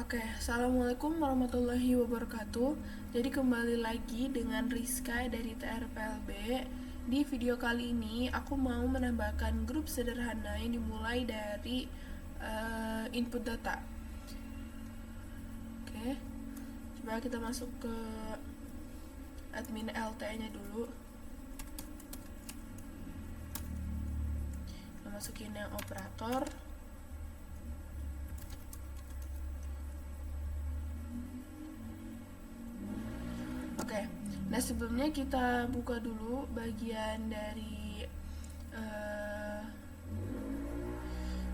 Oke, assalamualaikum warahmatullahi wabarakatuh. Jadi kembali lagi dengan Rizka dari TRPLB. Di video kali ini aku mau menambahkan grup sederhana yang dimulai dari input data. Oke, coba kita masuk ke admin LT-nya dulu. Kita masukin yang operator. Oke, nah sebelumnya kita buka dulu bagian dari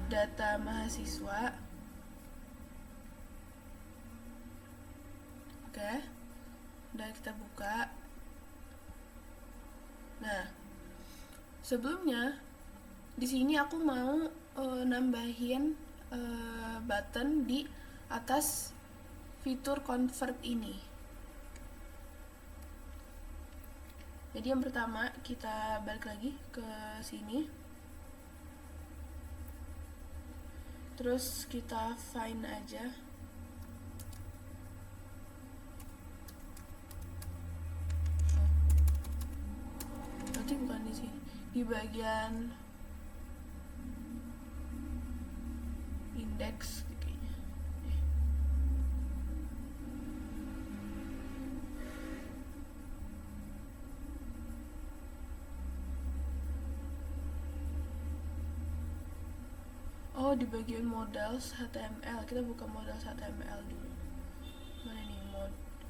data mahasiswa. Oke, udah kita buka. Nah, sebelumnya di sini aku mau nambahin button di atas fitur convert ini. Jadi yang pertama kita balik lagi ke sini, terus kita find aja. Berarti bukan di sini, di bagian index kayaknya. Oh, di bagian models HTML. Kita buka models HTML dulu. Mana nih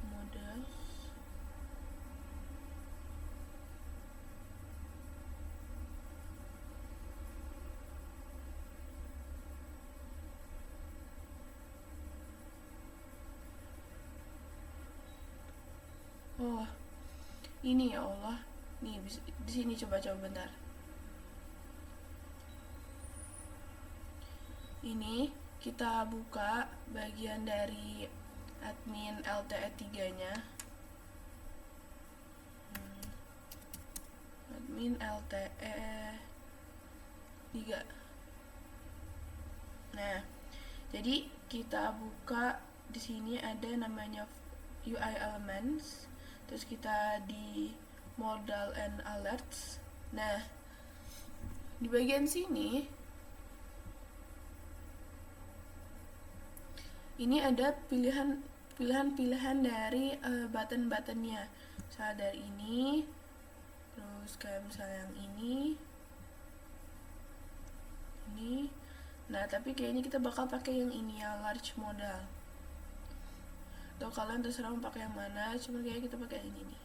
models? Oh, ini ya Allah. Nih di sini coba bentar. Ini kita buka bagian dari admin LTE 3-nya. Admin LTE 3. Nah, jadi kita buka di sini ada namanya UI elements, terus kita di modal and alerts. Nah, di bagian sini ini ada pilihan dari button-buttonnya. Misalnya dari ini, terus kayak misalnya yang ini. Nah, tapi kayaknya kita bakal pakai yang ini ya, large modal. Atau kalian terserah mau pakai yang mana, cuma kayaknya kita pakai yang ini nih,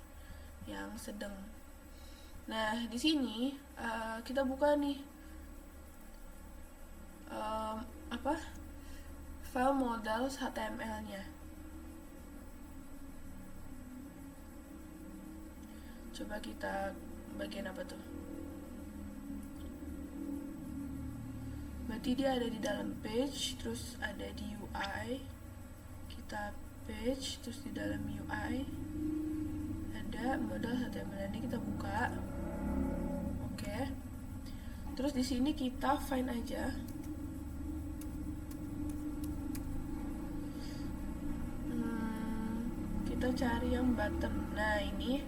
yang sedang. Nah, di sini kita buka nih file models HTML-nya. Coba kita bagian apa tuh? Berarti dia ada di dalam page, terus ada di UI. Kita page, terus di dalam UI ada model HTML. Ini kita buka. Oke. Terus di sini kita find aja. Kita cari yang button. Nah, ini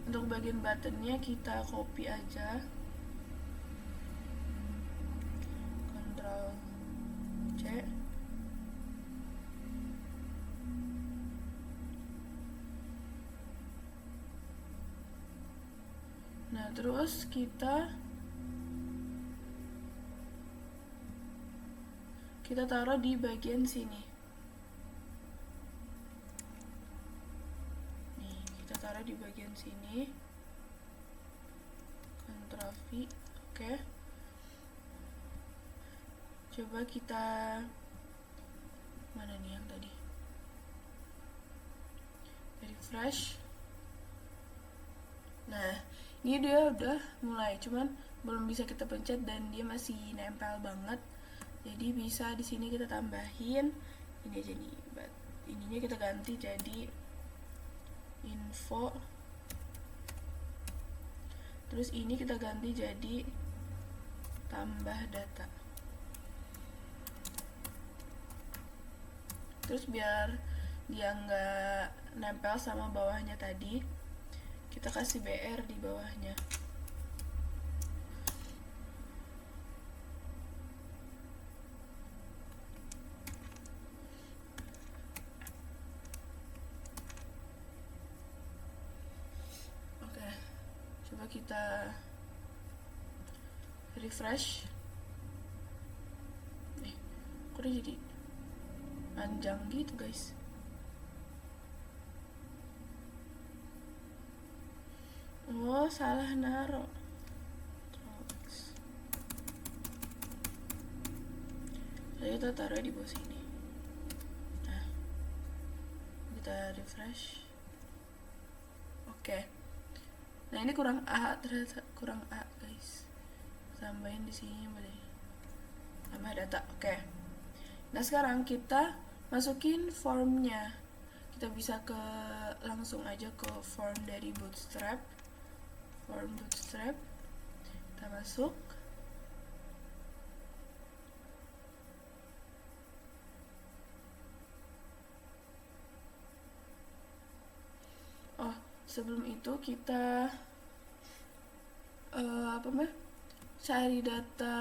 untuk bagian buttonnya kita copy aja, Ctrl C. Nah, terus kita taruh di bagian sini. Nih, kita taruh di bagian sini. Ctrl V. Oke. Coba kita mana nih yang tadi? Refresh. Nah, ini dia udah mulai, cuman belum bisa kita pencet dan dia masih nempel banget. Jadi bisa di sini kita tambahin ini aja nih, ininya kita ganti jadi info, terus ini kita ganti jadi tambah data. Terus biar dia nggak nempel sama bawahnya tadi, kita kasih BR di bawahnya. Oke, coba kita refresh. Kok udah jadi panjang gitu guys. Oh, salah naro. Jadi kita taruh di bawah sini. Nah, kita refresh. Oke. Nah, ini kurang A, ternyata kurang A guys. Tambahin di sini boleh. Tambah data. Oke. Nah, sekarang kita masukin formnya. Kita bisa langsung aja ke form dari Bootstrap. Form Bootstrap. Kita masuk. Oh, sebelum itu kita cari data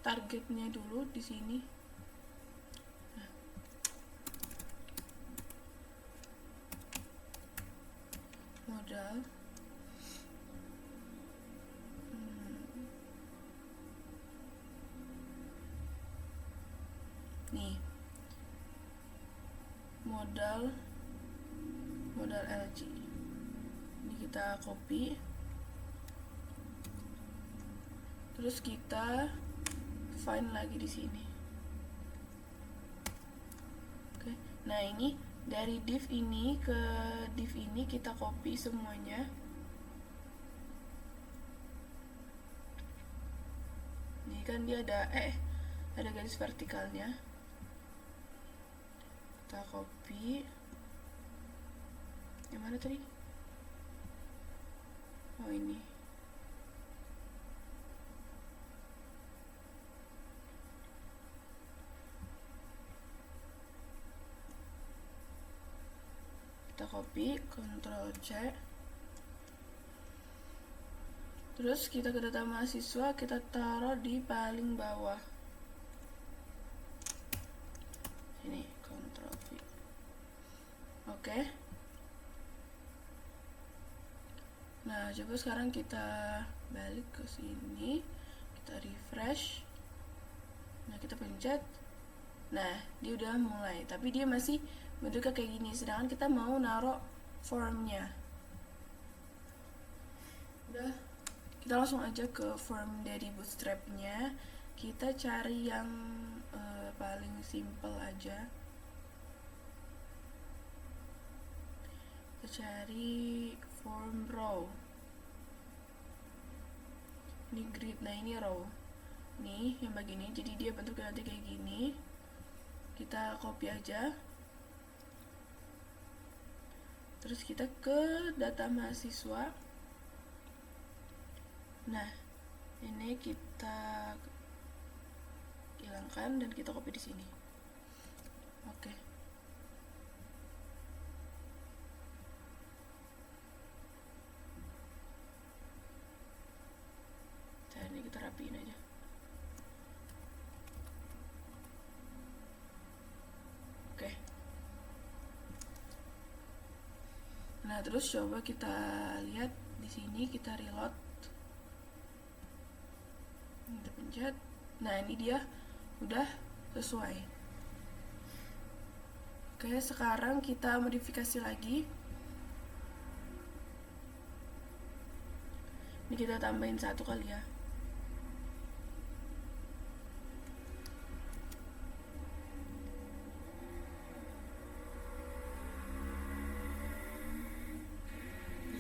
targetnya dulu di sini. Modal. Nih. Modal LG. Ini kita copy. Terus kita find lagi di sini. Oke. Nah, ini dari div ini ke div ini kita copy semuanya. Ini kan dia ada garis vertikalnya. Kita copy. Yang mana tadi? Oh, ini. Kita copy, Ctrl C. Terus kita ke data mahasiswa, kita taruh di paling bawah. Ini Ctrl V. Oke. Nah, coba sekarang kita balik ke sini, kita refresh. Nah, kita pencet. Nah, dia udah mulai, tapi dia masih bentuknya kayak gini. Sedangkan kita mau naruh formnya. Udah, kita langsung aja ke form dari Bootstrap-nya. Kita cari yang paling simple aja. Kita cari form row. Ini grid, nah ini row. Nih yang begini, jadi dia bentuknya nanti kayak gini. Kita copy aja. Terus kita ke data mahasiswa. Nah, ini kita hilangkan dan kita copy di sini. Oke. Nah, ini kita rapiin aja. Oke. Nah, terus coba kita lihat di sini, kita reload. Kita pencet. Nah, ini dia udah sesuai. Oke, sekarang kita modifikasi lagi. Ini kita tambahin 1 kali ya.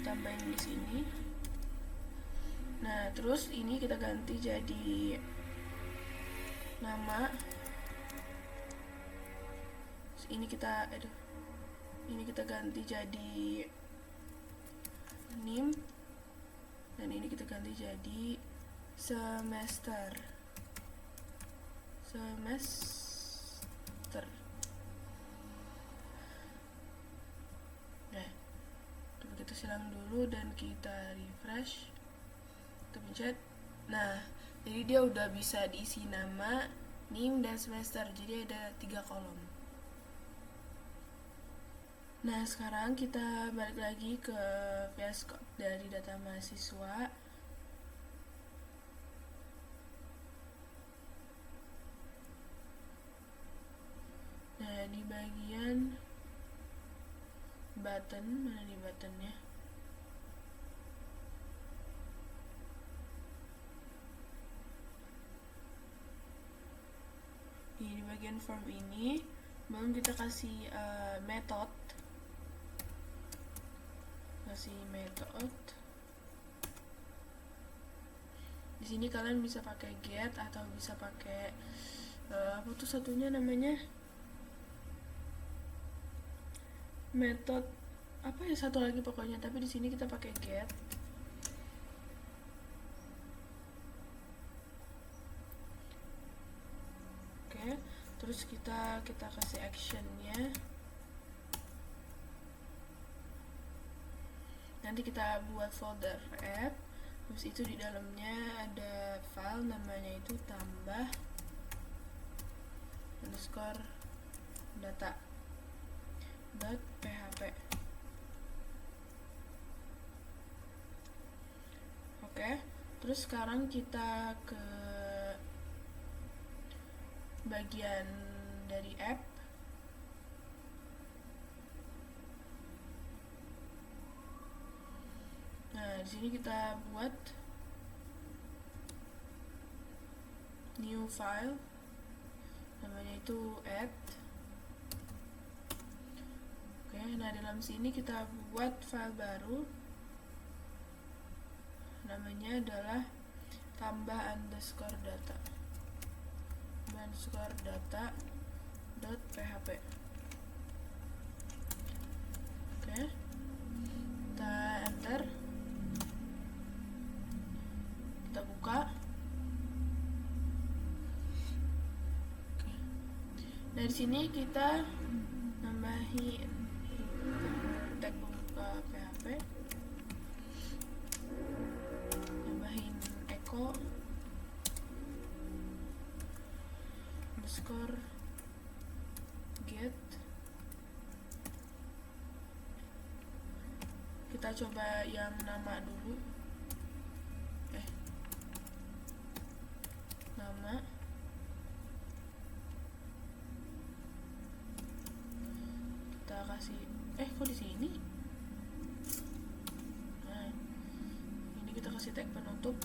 Tambahin di sini. Nah, terus ini kita ganti jadi nama. Terus ini kita ganti jadi name, dan ini kita ganti jadi semester. Nah, coba kita silang dulu dan kita refresh. Kita pencet. Nah, jadi dia udah bisa diisi nama, NIM, dan semester. Jadi ada 3 kolom. Nah, sekarang kita balik lagi ke VS Code dari data mahasiswa. Nah, di bagian button, mana nih buttonnya? Di bagian form ini, belum kita kasih method. Di sini kalian bisa pakai get atau bisa pakai apa tuh satunya namanya? Method apa ya, satu lagi pokoknya, tapi di sini kita pakai get. Oke, terus kita kasih actionnya. Nanti kita buat folder app, terus itu di dalamnya ada file namanya itu tambah underscore data .php. Oke, terus sekarang kita ke bagian dari app. Nah, di sini kita buat new file, namanya itu add. Oke, nah dalam sini kita buat file baru, namanya adalah tambah underscore data .php. Oke, kita enter, kita buka. Oke. Nah, di sini kita nambahin tag pembuka PHP, nambahin echo underscore get. Kita coba yang nama dulu. Nama. Kita kasih kok di sini? Nah, ini kita kasih tag penutup.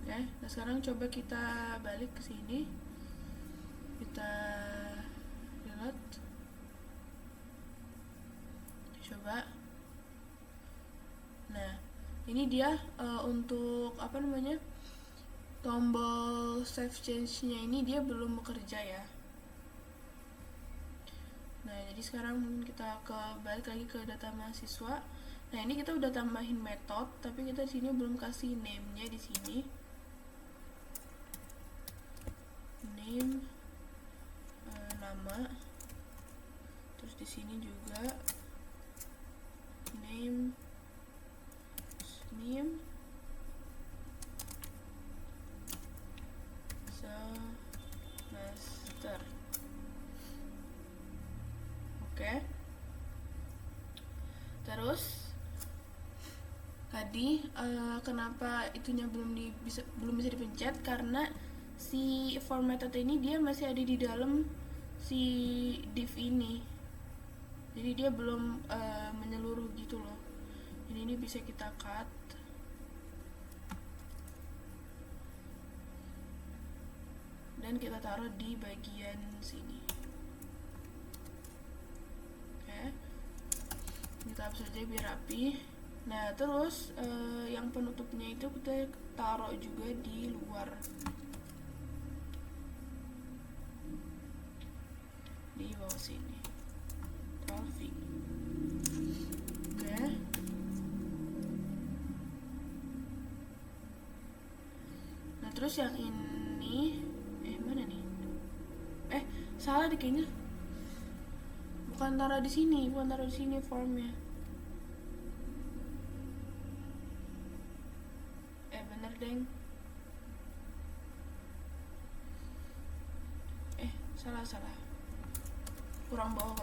Oke, nah sekarang coba kita balik ke sini. Kita reload. Coba. Nah, ini dia untuk apa namanya? Tombol save change-nya ini dia belum bekerja ya. Nah, jadi sekarang kita balik lagi ke data mahasiswa. Nah, ini kita udah tambahin method, tapi kita di sini belum kasih name-nya di sini. Name, nama. Terus di sini juga name, semester. Oke. Terus tadi kenapa itunya belum bisa dipencet, karena si formatted ini dia masih ada di dalam si div ini, jadi dia belum menyeluruh gitu loh. Jadi ini bisa kita cut. Dan kita taruh di bagian sini. Oke, kita hapus saja biar rapi. Nah, terus yang penutupnya itu kita taruh juga di luar, di bawah sini. Oke. Terus yang ini mana nih? Salah deh kayaknya. Bukan taruh di sini formnya. Bener deng. Salah. Kurang bawah.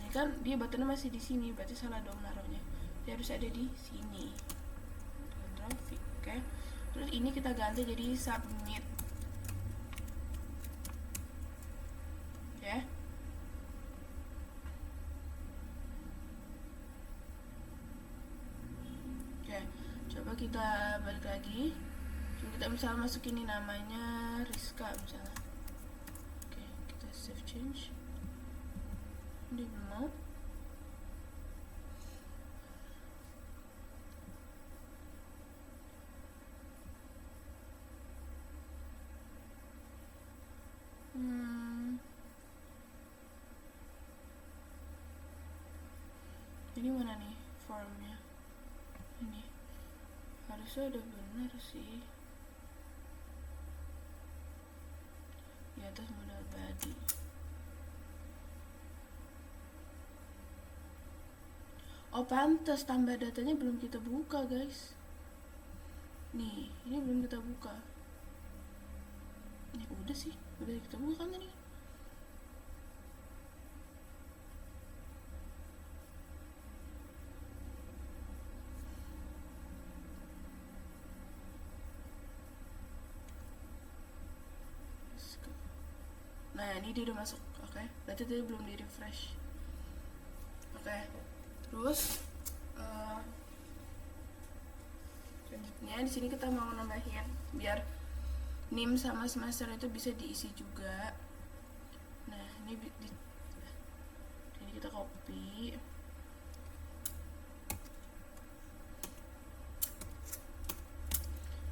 Ini kan dia buttonnya masih di sini, berarti salah dong naruhnya. Dia harus ada di sini. Control V, oke. Terus ini kita ganti jadi submit. Ya. Oke, coba kita balik lagi. Coba kita misal masukin ini namanya Rizka misalnya. Oke, kita save change. Dia belum mau. Ini mana nih formnya? Ini harusnya udah benar sih. Di atas modal body. Oh pantas, tambah datanya belum kita buka guys. Nih, ini belum kita buka. Ini udah sih, udah kita buka kan tadi. Nah ini dia udah masuk, oke. Berarti tadi belum di refresh. Oke. Terus selanjutnya di sini kita mau nambahin biar NIM sama semester itu bisa diisi juga. Nah ini kita copy.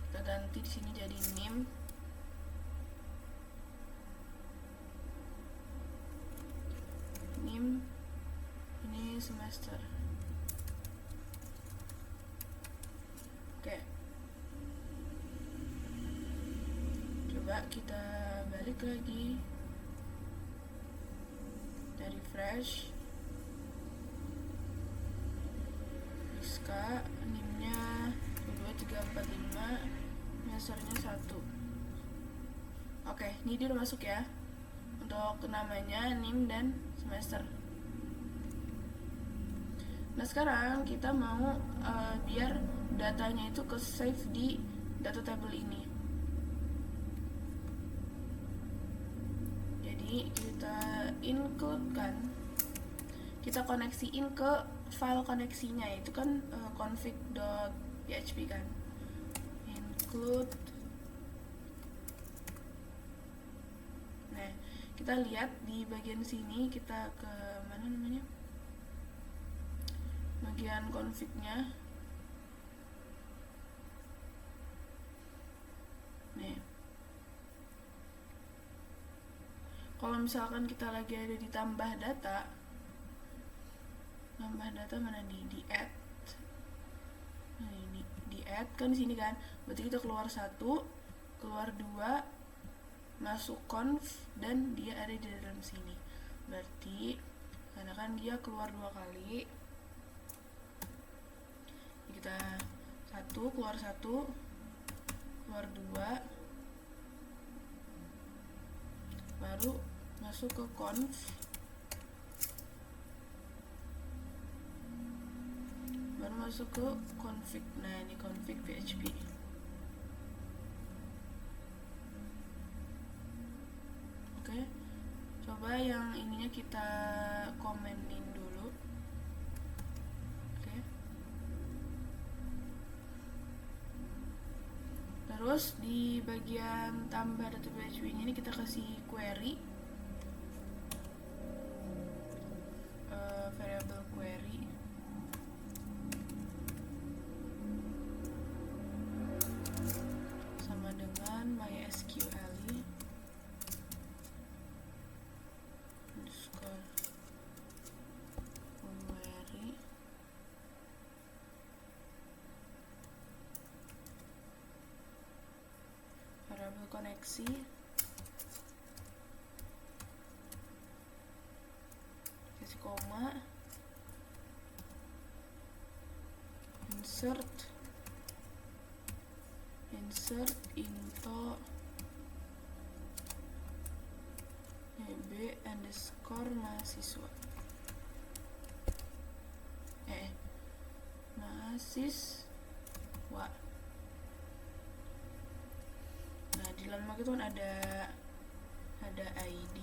Kita ganti di sini jadi NIM. Ini semester. Oke. Coba kita balik lagi. Dari fresh. Rizka, NIM-nya 22345, semesternya 1. Oke, ini dia udah masuk ya. Untuk namanya NIM dan semester. Nah sekarang kita mau biar datanya itu ke save di data table ini. Jadi kita include kan, kita koneksiin ke file koneksinya, itu kan config.php kan. Include. Nah kita lihat di bagian sini, kita ke mana namanya, bagian config-nya. Nih, kalau misalkan kita lagi ada di tambah data mana nih, di add. Nah ini di add kan di sini kan, berarti kita keluar 1, keluar 2, masuk conf, dan dia ada di dalam sini. Berarti karena kan dia keluar 2 kali, kita 1 keluar 1, keluar 2, baru masuk ke conf, baru masuk ke config. Nah ini config PHP. Oke, coba yang ininya kita komenin dulu. Oke. Terus di bagian tambah data PHP ini kita kasih query, variable query, sama dengan MySQL underscore query. koneksi, kasih koma, insert into b_mahasiswa mahasiswa. Nah, di dalam itu kan ada ID,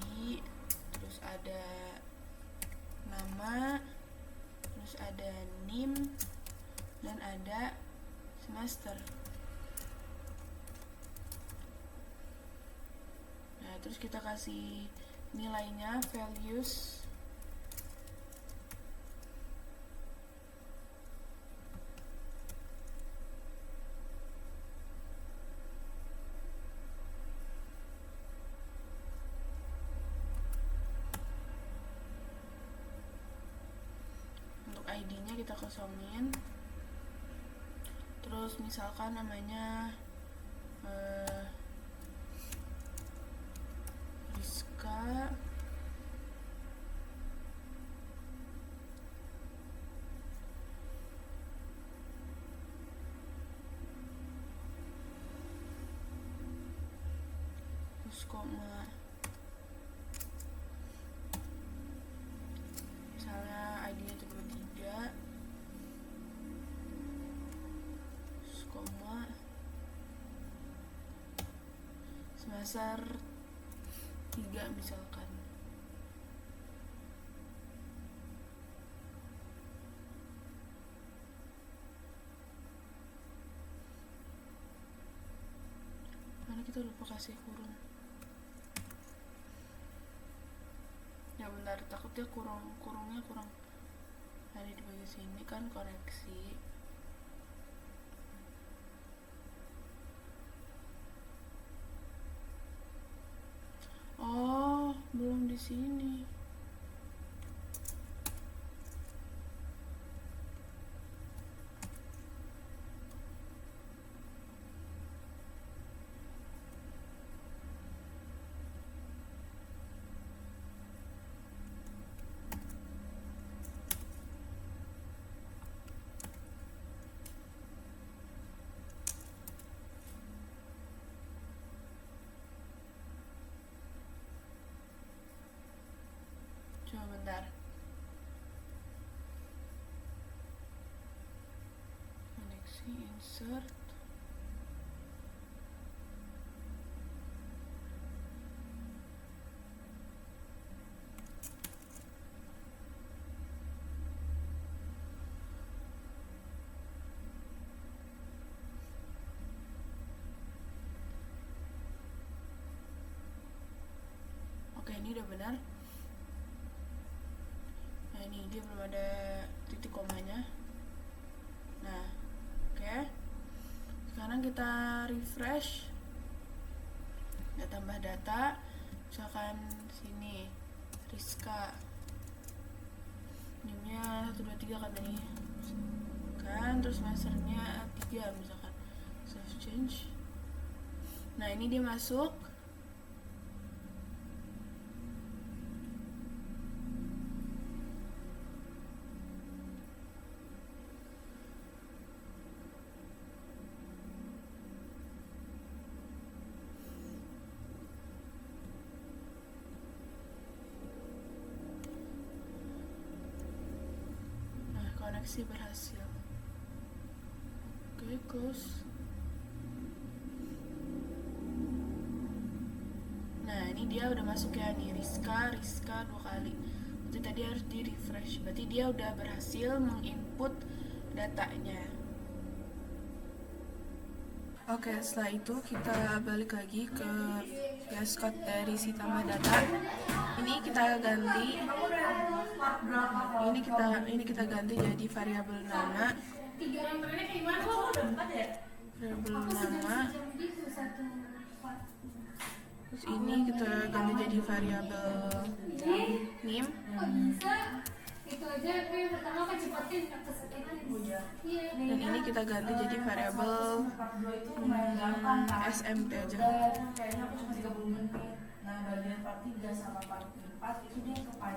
terus ada nama, terus ada NIM, dan ada semester. Nah, terus kita kasih nilainya, values. Untuk ID-nya kita kosongin. Terus misalkan namanya Rizka, terus koma, misalnya ID-nya 3, terus koma, semester 3 misalkan. Mana kita lupa kasih kurung. Ya bentar, takutnya kurungnya kurang. Ada di bagian sini kan koneksi. Oh, belum di sini. Coba bentar. Koneksi, insert. Oke, ini udah benar. Nah, ini dia belum ada titik komanya. Nah, oke. Sekarang kita refresh. Kita tambah data. Misalkan sini Rizka. NIM-nya 1, 2, 3 kan tadi. Kan, terus masternya 3 misalkan. Save change. Nah, ini dia masuk. Koneksi berhasil. Oke, close. Nah, ini dia udah masuk ya nih, Rizka 2 kali. Berarti tadi harus di refresh. Berarti dia udah berhasil menginput datanya. Oke, setelah itu kita balik lagi ke VS Code dari si tambah data. Ini kita ganti. Ini kita ganti jadi variabel nama. Variabel nama. Terus ini kita ganti jadi variabel NIM. Itu aja gue yang pertama kecepatin kesekian iya. Dan ini kita ganti jadi variabel SMT aja.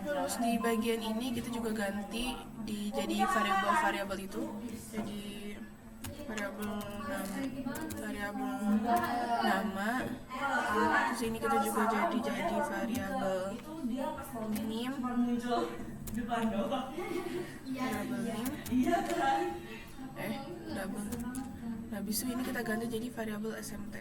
Terus di bagian ini kita juga ganti jadi variabel itu jadi variabel nama. Terus ini kita juga jadi variabel nim, variabel nim, double. Nah, habis itu ini kita ganti jadi variabel SMT.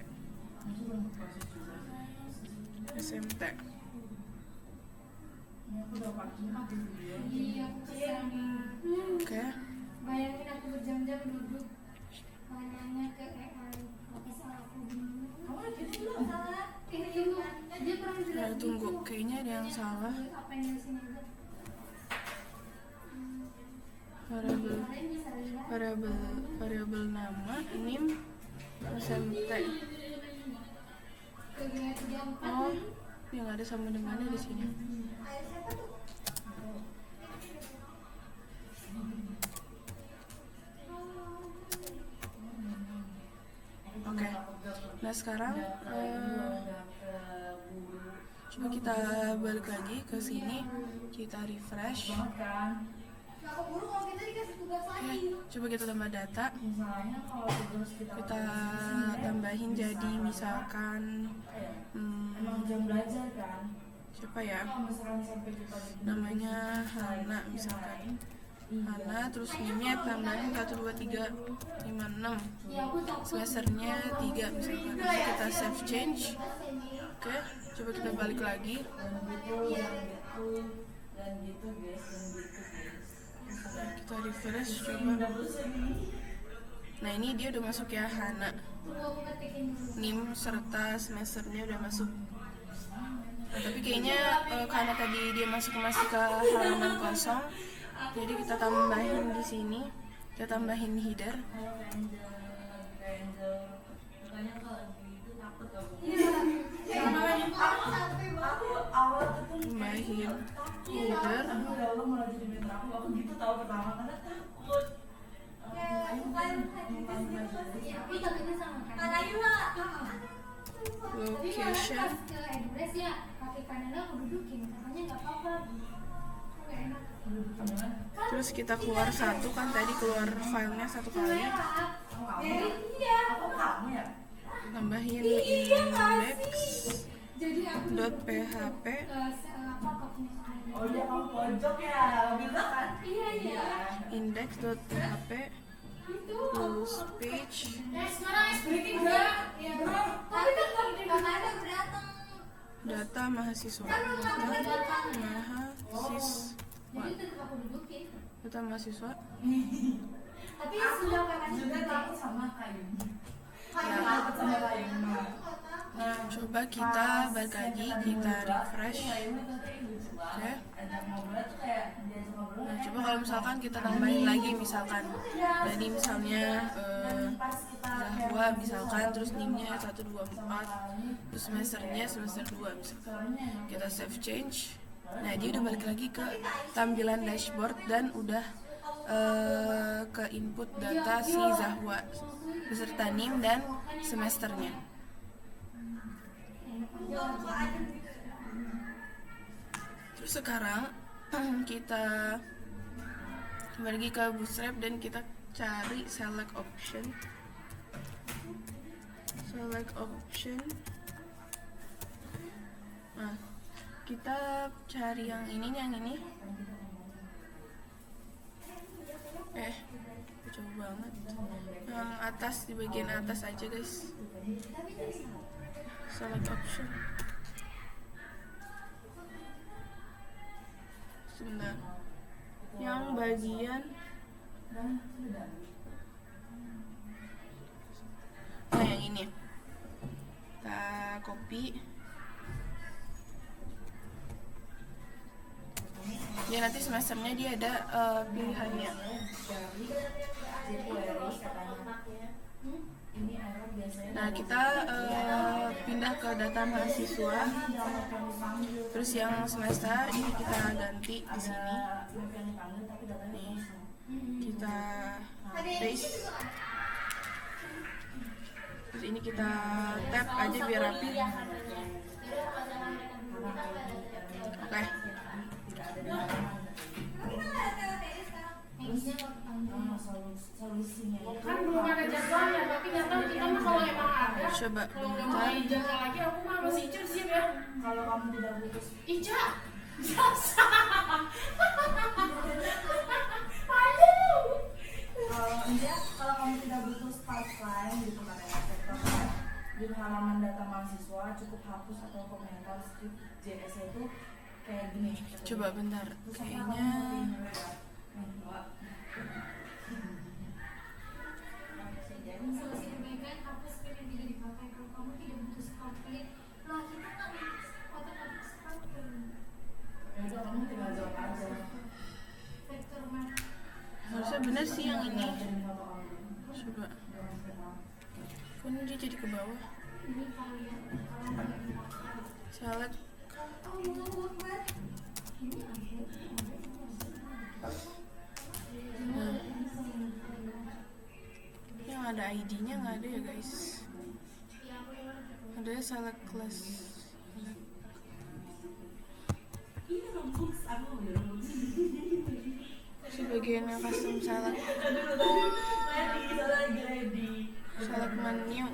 Oke. Bayangin aku berjam-jam duduk nanya ke AI apa salah aku gimana? Dia pernah Nah, tunggu, kayaknya ada yang salah. apa yang di sini aja? Variabel nama nim SMT. Oh, yang ada sama dengannya di sini. Oke. Nah, sekarang coba kita balik lagi ke sini, kita refresh. Coba kita tambah data. Kita tambahin jadi misalkan siapa ya? Namanya Hana misalkan. Hana, terus nimnya tambahin 1, 2, 3, 5, 6. Semesternya 3 misalkan. Terus kita save change. Oke, coba kita balik lagi. Kita refresh coba. Nah, ini dia udah masuk ya, Hana. NIM serta semesternya udah masuk. Nah, tapi kayaknya karena tadi dia masih ke halaman kosong, jadi kita tambahin di sini. Kita tambahin header. Tambahin header. Location. Terus kita keluar satu, kan tadi keluar filenya satu kali. Tambahin index.php. Index.php plus page data mahasiswa. Data mahasiswa. Tapi sudah kakak sama kayu. Coba kita balik lagi, kita refresh. Oke. Nah, coba kalau misalkan kita tambahin lagi, misalkan tadi misalnya Zahwa misalkan, terus NIM-nya 1, 2, 4, terus semesternya semester 2 misalkan. Kita save change. Nah, dia udah balik lagi ke tampilan dashboard dan udah ke input data si Zahwa beserta NIM dan semesternya. Terus sekarang kita pergi ke Bootstrap dan kita cari select option. Nah, kita cari yang ini. Jauh banget. Yang atas, di bagian atas aja guys. Select option. Sebentar. Yang bagian yang ini. Kita copy. Ya, nanti semesternya dia ada pilihannya. Nah, kita pindah ke data mahasiswa. Terus yang semester ini kita ganti di sini. Nih, kita paste. Terus ini kita tap aja biar rapi. Oke. Kan belum ada jadwalnya, tapi nggak tahu kita mah kalau emang ada. Coba Kalau nggak bentar. mau dijadwal lagi, aku mah masih Ica siap ya. Kalau kamu tidak butuh Ica, biasa. Aduh. kalau kamu tidak butuh start line gitu kan ya, sektor di halaman data mahasiswa cukup hapus atau komentar script JS itu kayak gini. Coba bentar. Terus Kayaknya Solusi perbaikan hapus script yang tidak dipakai. Kalau kamu tidak butuh script, lah kita kan otomatis script. ya udah kamu tinggal jawab aja. Vektor map. harusnya benar sih yang ini. Jadi foto kamu. Coba. Kok ini dia jadi ke bawah? Ini kalian kalau nggak dipakai. Select. Nah. Yang ada ID-nya nggak ada ya guys. Ada select class. Sebagian yang custom select. Select menu.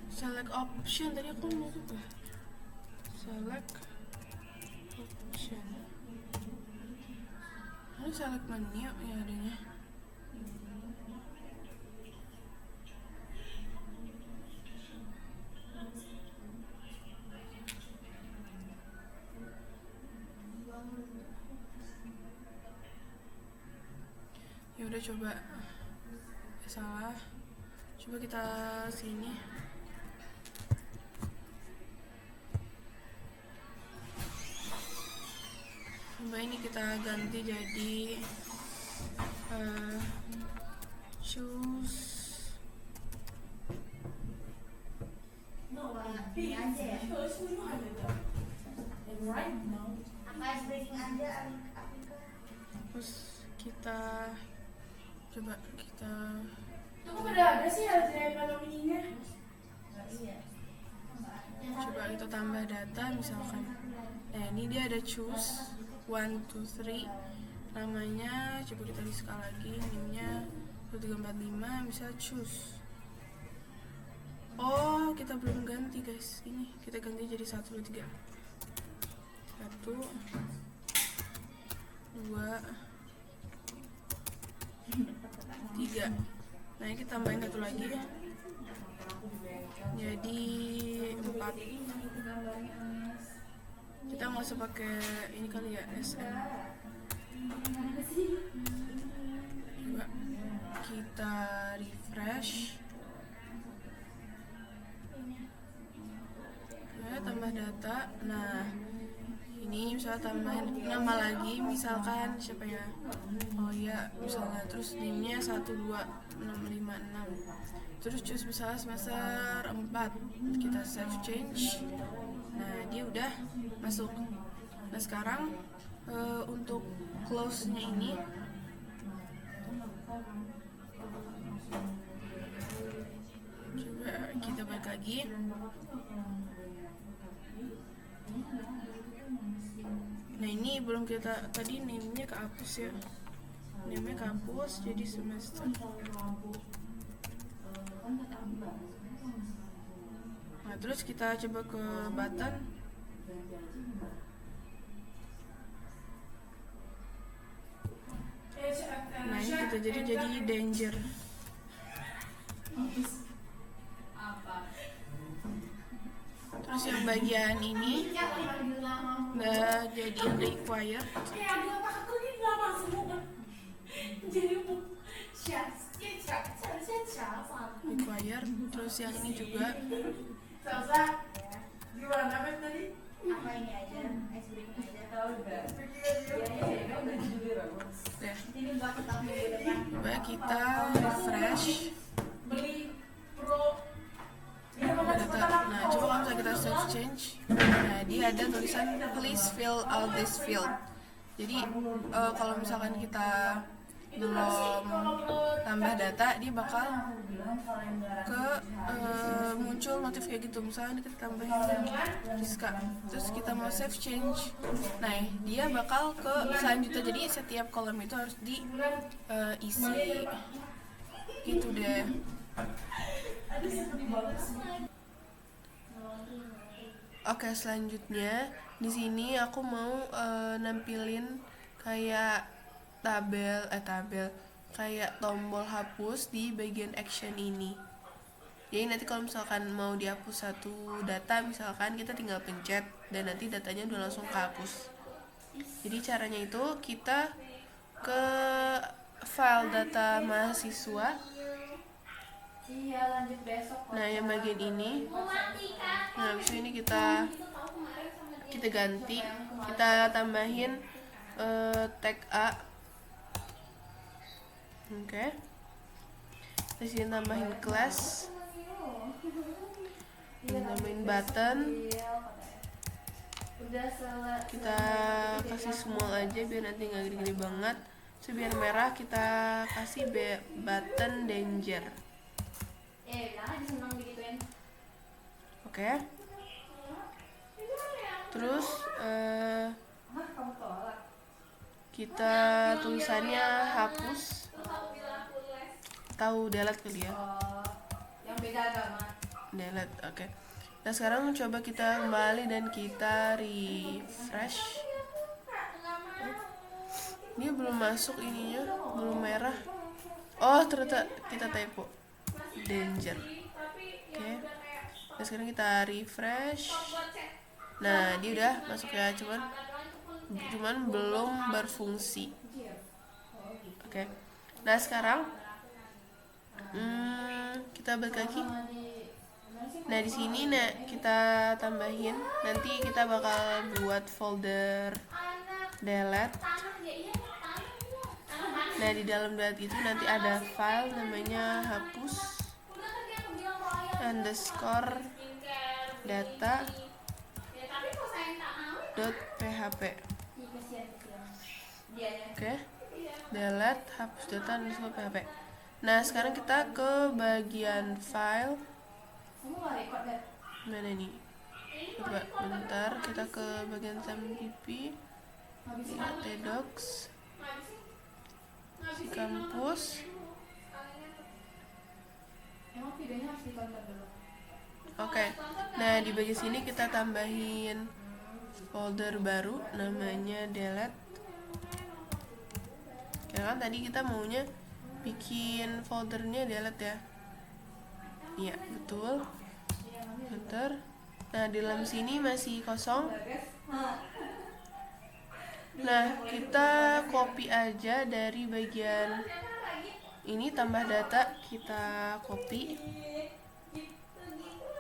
Select option tadi aku mau apa? Select option. Ini select menu ya adanya. Ya udah coba. Salah. Coba kita sini. Coba ini kita ganti jadi choose terus kita coba kita Itu kok ada sih Aljabar nomininya? coba kita tambah data misalkan. Nah ini dia ada choose 1, 2, 3 namanya. Coba kita di skala lagi namanya 1345 bisa choose. Oh kita belum ganti guys, ini kita ganti jadi 1, 2, 3 1, 2 3. Nah ini kita tambahin satu lagi ya, jadi 4. Kita nggak usah pakai ini kali ya, SM. Coba kita refresh. Nah, tambah data. Nah ini misalnya tambahin nama lagi, misalkan siapa ya, oh iya misalnya, terus name-nya 1, 2, 6, 5, 6, terus choose misalnya semester 4, kita save change. Nah dia udah masuk. Nah sekarang untuk close-nya ini coba kita balik lagi. Nah ini belum kita, tadi name-nya kehapus ya, name-nya kehapus jadi semester. Nah terus kita coba ke button. Nah ini kita jadi danger. Terus yang bagian ini udah jadi required. Required. Terus yang ini juga. Gimana tadi? apa ini aja, next berikutnya aja. Tahu udah. Iya, udah jujur aku. Ya, Ini buat kita minggu depan. coba kita refresh. Beli pro. Nah, coba kalau misalnya kita save change, nah dia ada tulisan please fill out this field. Jadi kalau misalkan kita belum tambah data, dia bakal ke muncul notif kayak gitu. Misalnya kita tambahin Rizka, terus kita mau save change, nah dia bakal ke selanjutnya. Jadi setiap kolom itu harus diisi gitu deh. Oke, selanjutnya di sini aku mau nampilin kayak tabel kayak tombol hapus di bagian action ini. Jadi nanti kalau misalkan mau dihapus satu data, misalkan kita tinggal pencet dan nanti datanya udah langsung kehapus. Jadi caranya itu kita ke file data mahasiswa. Iya, lanjut besok. Nah, yang bagian ini. Nah, habis ini kita ganti, kita tambahin tag A. Oke. Terus ini tambahin class. Ini tambahin button. Kita kasih small aja biar nanti nggak gede-gede banget. So, biar merah kita kasih button danger. Bilang aja seneng digituin. Oke. Terus Kamu tolak. kita tulisannya hapus. Tahu delete kali ya? Yang beda agama. Delete, oke. Nah sekarang coba kita kembali dan kita refresh. Ini belum masuk ininya, belum merah. Oh ternyata kita typo. Danger. Oke. Nah sekarang kita refresh. Nah dia udah masuk ya, cuman belum berfungsi. Oke. Nah sekarang kita balik lagi. Nah di sini kita tambahin, nanti kita bakal buat folder delete. Nah di dalam delete itu nanti ada file namanya hapus underscore data .php. Oke, delete hapus data underscore php. Nah sekarang kita ke bagian file. Mana nih? Coba bentar, kita ke bagian sampp, tdocs, si kampus. Oke, nah di bagian sini kita tambahin folder baru namanya delete. Karena kan tadi kita maunya bikin foldernya delete ya. Iya betul. Bentar. Nah di dalam sini masih kosong. Nah kita copy aja dari bagian ini, tambah data, kita copy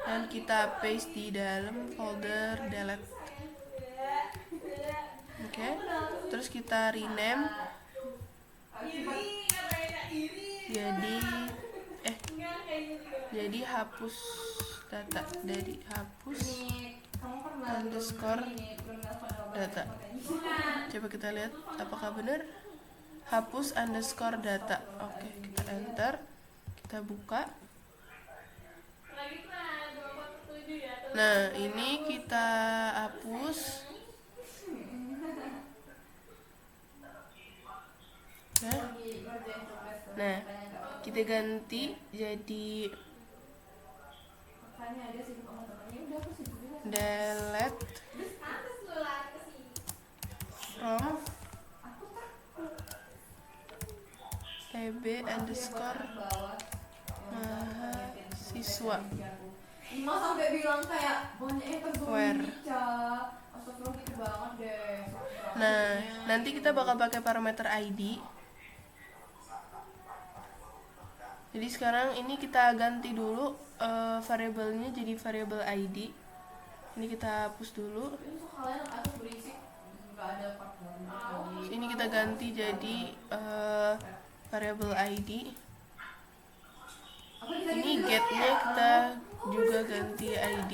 dan kita paste di dalam folder delete. Oke. Terus kita rename jadi hapus data, dari hapus underscore data. Coba kita lihat apakah benar. Hapus underscore data. Oke, kita enter, kita buka. Nah ini kita hapus. Nah kita ganti jadi delete from tb underscore mahasiswa Sampai bilang kayak banyaknya where. Astagfirullah gitu banget deh. Nah nanti kita bakal pakai parameter ID. Jadi sekarang ini kita ganti dulu variabelnya jadi variabel ID. Ini kita hapus dulu. Ini kita ganti jadi variable ID. Ini getnya kita juga ganti ID.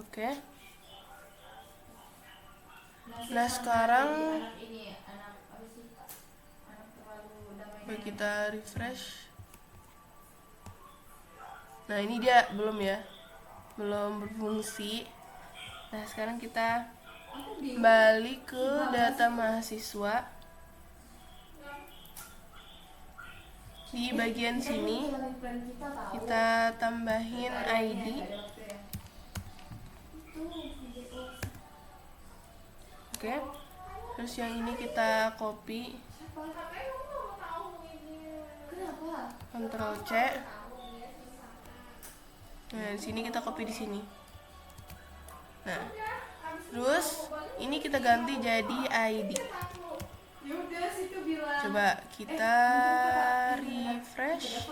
Oke. Nah sekarang kita refresh. Nah ini dia belum ya, belum berfungsi. Nah sekarang kita balik ke data mahasiswa. Di bagian sini kita tambahin ID. Oke. Terus yang ini kita copy. Ctrl C. Nah, di sini kita copy di sini. Nah, terus ini kita ganti jadi ID. Coba kita refresh.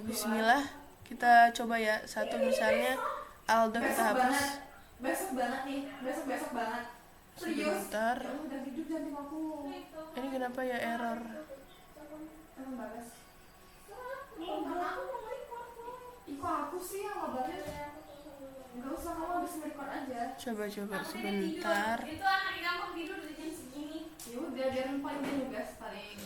Bismillah. Kita coba ya. Satu misalnya Aldo kita hapus. Besok banget nih, besok banget. Sebentar. Ini kenapa ya error? Kok aku sih yang ngabarin? Enggak usah, kamu habis merecord aja. Coba sebentar. Itu anak di kampung tidur di jam segini. Ya udah, biar paling dia nugas paling.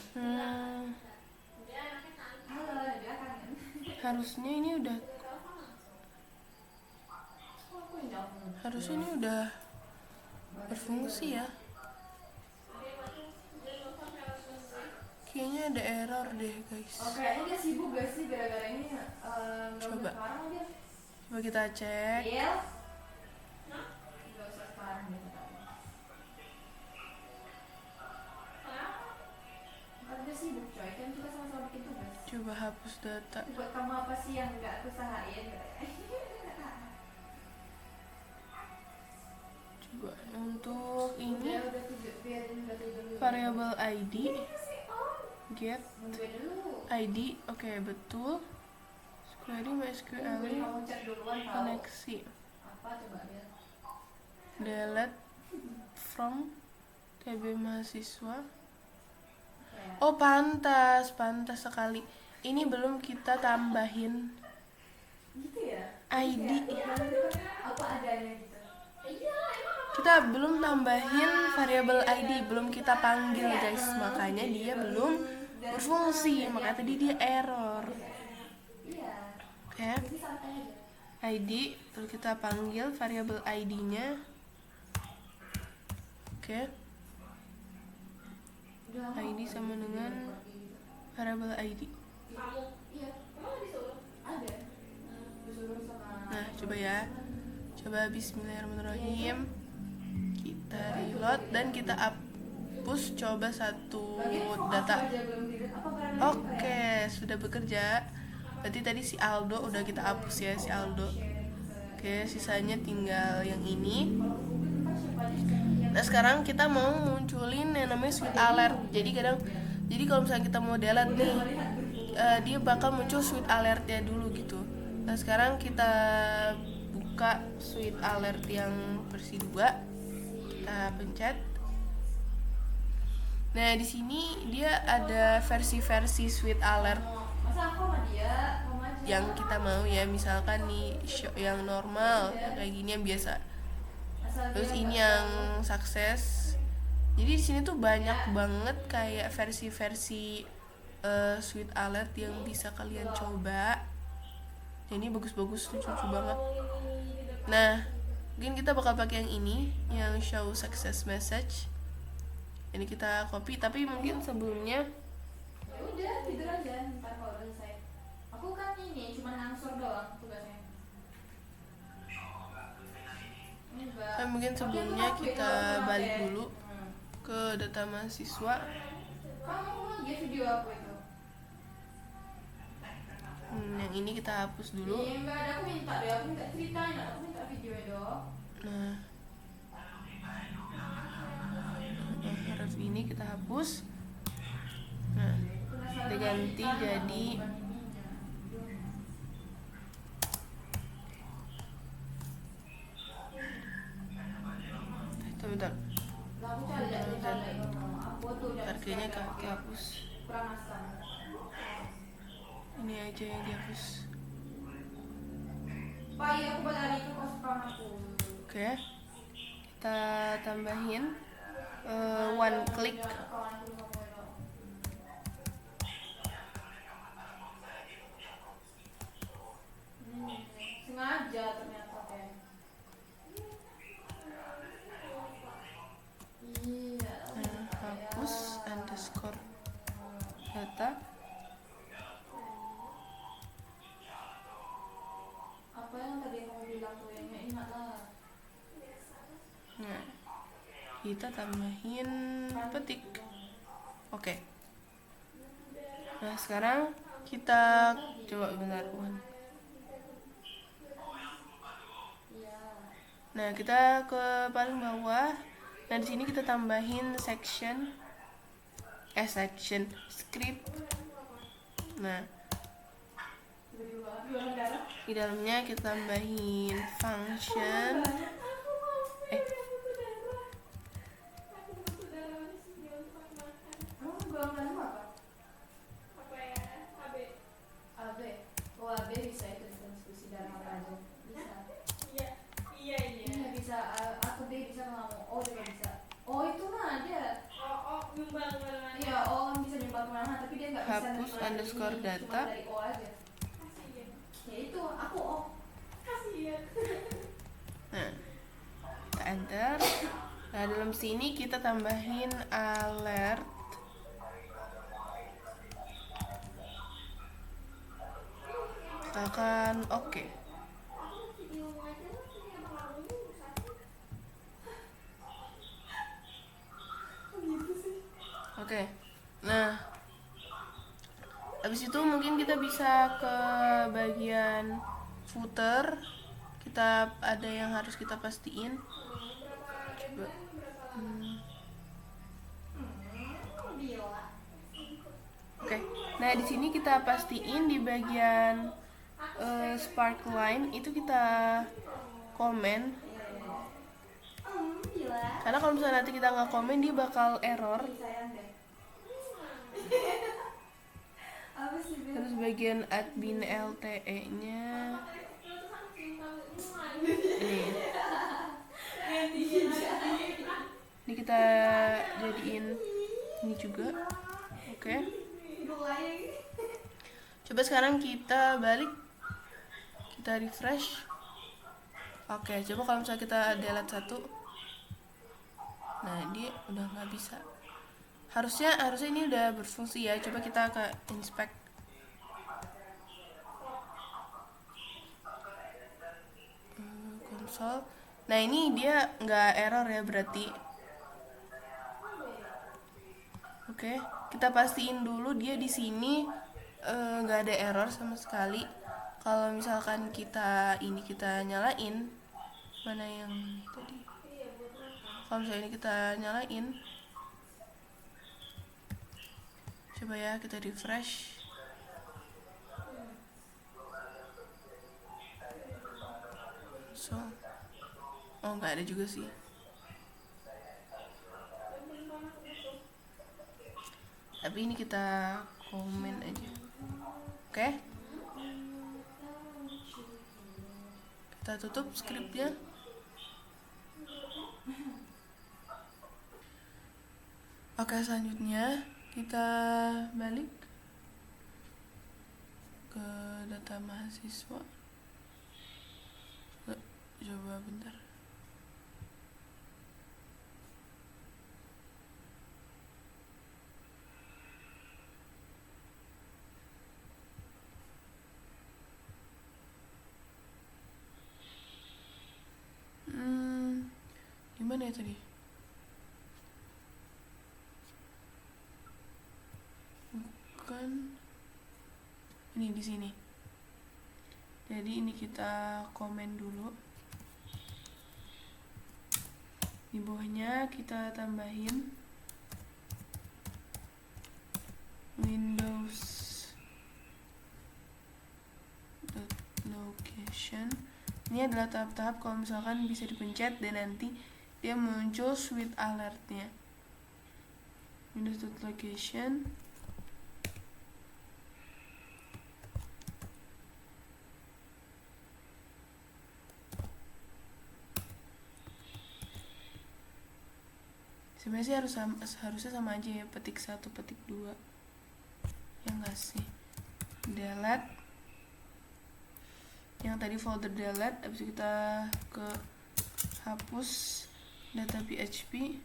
Dia anaknya cantik. Halo, dia kangen. Harusnya ini udah berfungsi ya. Kayaknya ada error deh guys. Oke, ini dia sibuk gak sih gara-gara ini? Coba. Sekarang dia. Coba kita cek. Iya. Gak usah sekarang dia. Kan dia sibuk coy, kan kita sama-sama bikin tugas. Coba hapus data. Buat kamu apa sih yang gak aku usahain? Coba untuk ini Udah tidur, biarin udah tidur dulu. variable ID get Nungguin dulu. ID. Oke, betul. Query MySQL Kamu cek duluan tau. koneksi Apa coba lihat. delete from TB mahasiswa. Ya. Oh pantas sekali. Ini belum kita tambahin Gitu ya? ID. Apa adanya gitu? Kita belum tambahin variable ID, belum kita panggil guys, makanya dia belum berfungsi, makanya tadi dia error. Iya. Oke, Jadi santai aja. ID, terus kita panggil variable ID-nya. Oke, ID sama dengan variable ID. Kamu? Iya. Emang disuruh? Ada. Disuruh sama. Nah, coba ya. Coba bismillahirrahmanirrahim. Kita reload dan kita hapus coba satu data. Oke, sudah bekerja. Berarti tadi si Aldo udah kita hapus ya, si Aldo. Oke, sisanya tinggal yang ini. Nah, sekarang kita mau munculin yang namanya sweet alert. Jadi kalau misalnya kita mau delete nih, dia bakal muncul sweet alertnya dulu gitu. Nah, sekarang kita buka sweet alert yang versi 2. Kita pencet. Nah, di sini dia ada versi-versi sweet alert Masa aku sama dia? Kamu aja. yang kita mau ya, misalkan nih yang normal, yang kayak gini yang biasa. Asal Terus dia ini nggak yang sukses. Jadi di sini tuh banyak banget kayak versi-versi sweet alert yang bisa kalian coba. Ini bagus-bagus, lucu-lucu banget. Nah, mungkin kita bakal pakai yang ini, yang show success message. Ini kita copy, tapi mungkin sebelumnya Ya udah tidur aja ntar kalau udah selesai. Aku kan ini cuma ngangsur doang tugasnya. Enggak. mungkin sebelumnya kita balik dulu ke data mahasiswa. Kamu lagi video aku itu. Yang ini kita hapus dulu. Iya enggak ada, aku minta deh, aku minta ceritain, aku minta videonya dong. Nah, huruf ini kita hapus. Nah, kita ganti jadi dihapus. kurang asam. Ini aja yang dihapus. Pak, iya aku balik lagi ke pasukan aku. Oke, kita tambahin one click. Sengaja ternyata kayak. Iya. Hapus underscore data. Apa yang tadi kamu bilang tuh yang ingat lah. Nah, kita tambahin petik. Oke. Nah, sekarang kita coba bentar, Wan. Nah, kita ke paling bawah. Nah, di sini kita tambahin section script. Nah, di dalamnya kita tambahin function. AB. Oh, AB bisa itu transfusi darah apa aja? Bisa. Iya, bisa. Aku B bisa nggak mau. O juga bisa. O itu mah dia. Nyumbang barengan. Iya, O kan bisa nyumbang kemana, tapi dia nggak bisa Hapus nerima underscore ini, data. cuma dari O aja. Ya itu, aku O. Kasihan. Nah, kita enter. Nah, dalam sini kita tambahin alert. Tekan oke. Oke. Nah, habis itu mungkin kita bisa ke bagian footer. Kita ada yang harus kita pastiin. Coba. Oke. Nah, di sini kita pastiin di bagian sparkline itu kita komen. Karena kalau misalnya nanti kita nggak komen dia bakal error. Terus bagian admin LTE-nya ini kita jadiin ini juga. Oke. Coba sekarang kita balik, kita refresh. Oke, coba kalau misalnya kita delete satu, nah dia udah nggak bisa. Harusnya ini udah berfungsi ya. Coba kita ke inspect. Console. Nah, ini dia nggak error ya berarti. Oke, kita pastiin dulu dia di sini nggak ada error sama sekali. Kalau misalkan kita nyalain, mana yang tadi? Kalau misalnya ini kita nyalain, coba ya kita refresh. So, oh nggak ada juga sih. Tapi ini kita komen aja. Oke. Kita tutup scriptnya. Oke, selanjutnya kita balik ke data mahasiswa. Coba bentar. Gimana ya tadi? Bukan. Ini di sini. Jadi ini kita komen dulu. Di bawahnya kita tambahin Windows location. Ini adalah tahap-tahap kalau misalkan bisa dipencet dan nanti dia muncul switch alertnya. Windows location. Sebenarnya sih harusnya sama aja ya, petik 1 petik 2 ya nggak sih. Delete yang tadi folder delete, habis itu kita ke hapus data PHP,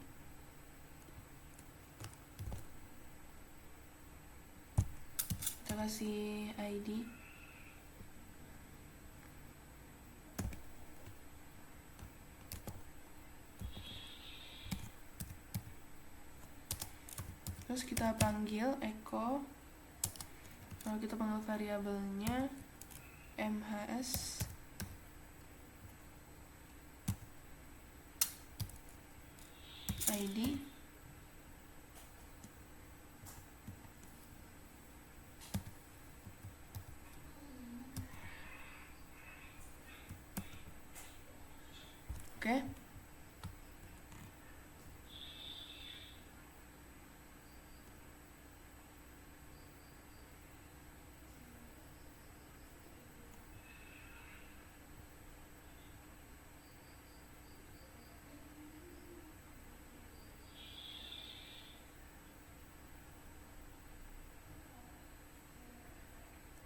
kita kasih ID, terus kita panggil echo, lalu kita panggil variabelnya mhs id, oke.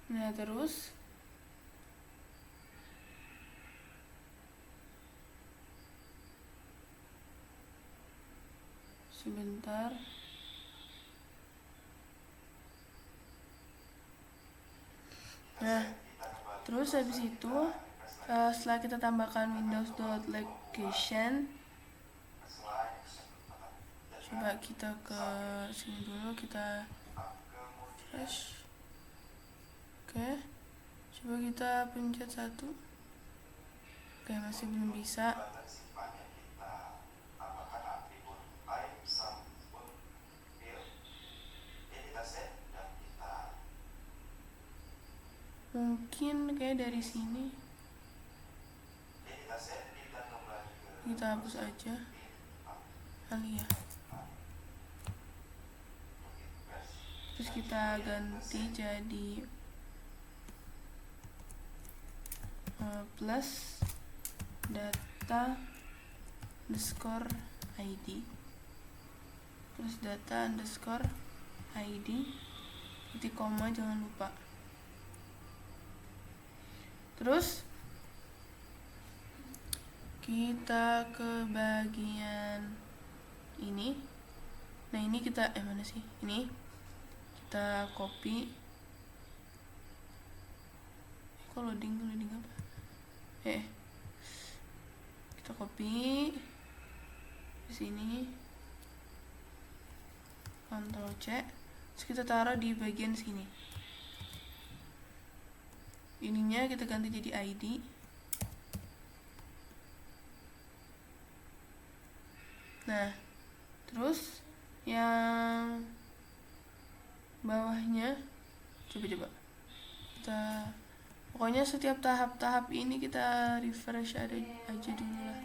Nah terus sebentar, nah terus habis itu setelah kita tambahkan windows.location, coba kita ke sini dulu, kita refresh. Oke, coba kita pencet 1. Oke, masih belum bisa. Mungkin kayak dari sini kita hapus aja kali ya, terus kita ganti jadi plus data underscore id, terus data underscore id titik koma, jangan lupa. Terus kita ke bagian ini. Nah ini kita mana sih ini, kita copy. Kok loading apa? Kita copy di sini, Ctrl C, terus kita taruh di bagian sini. Ininya kita ganti jadi ID. Nah, terus yang bawahnya coba kita, pokoknya setiap tahap-tahap ini kita refresh aja dulu lah.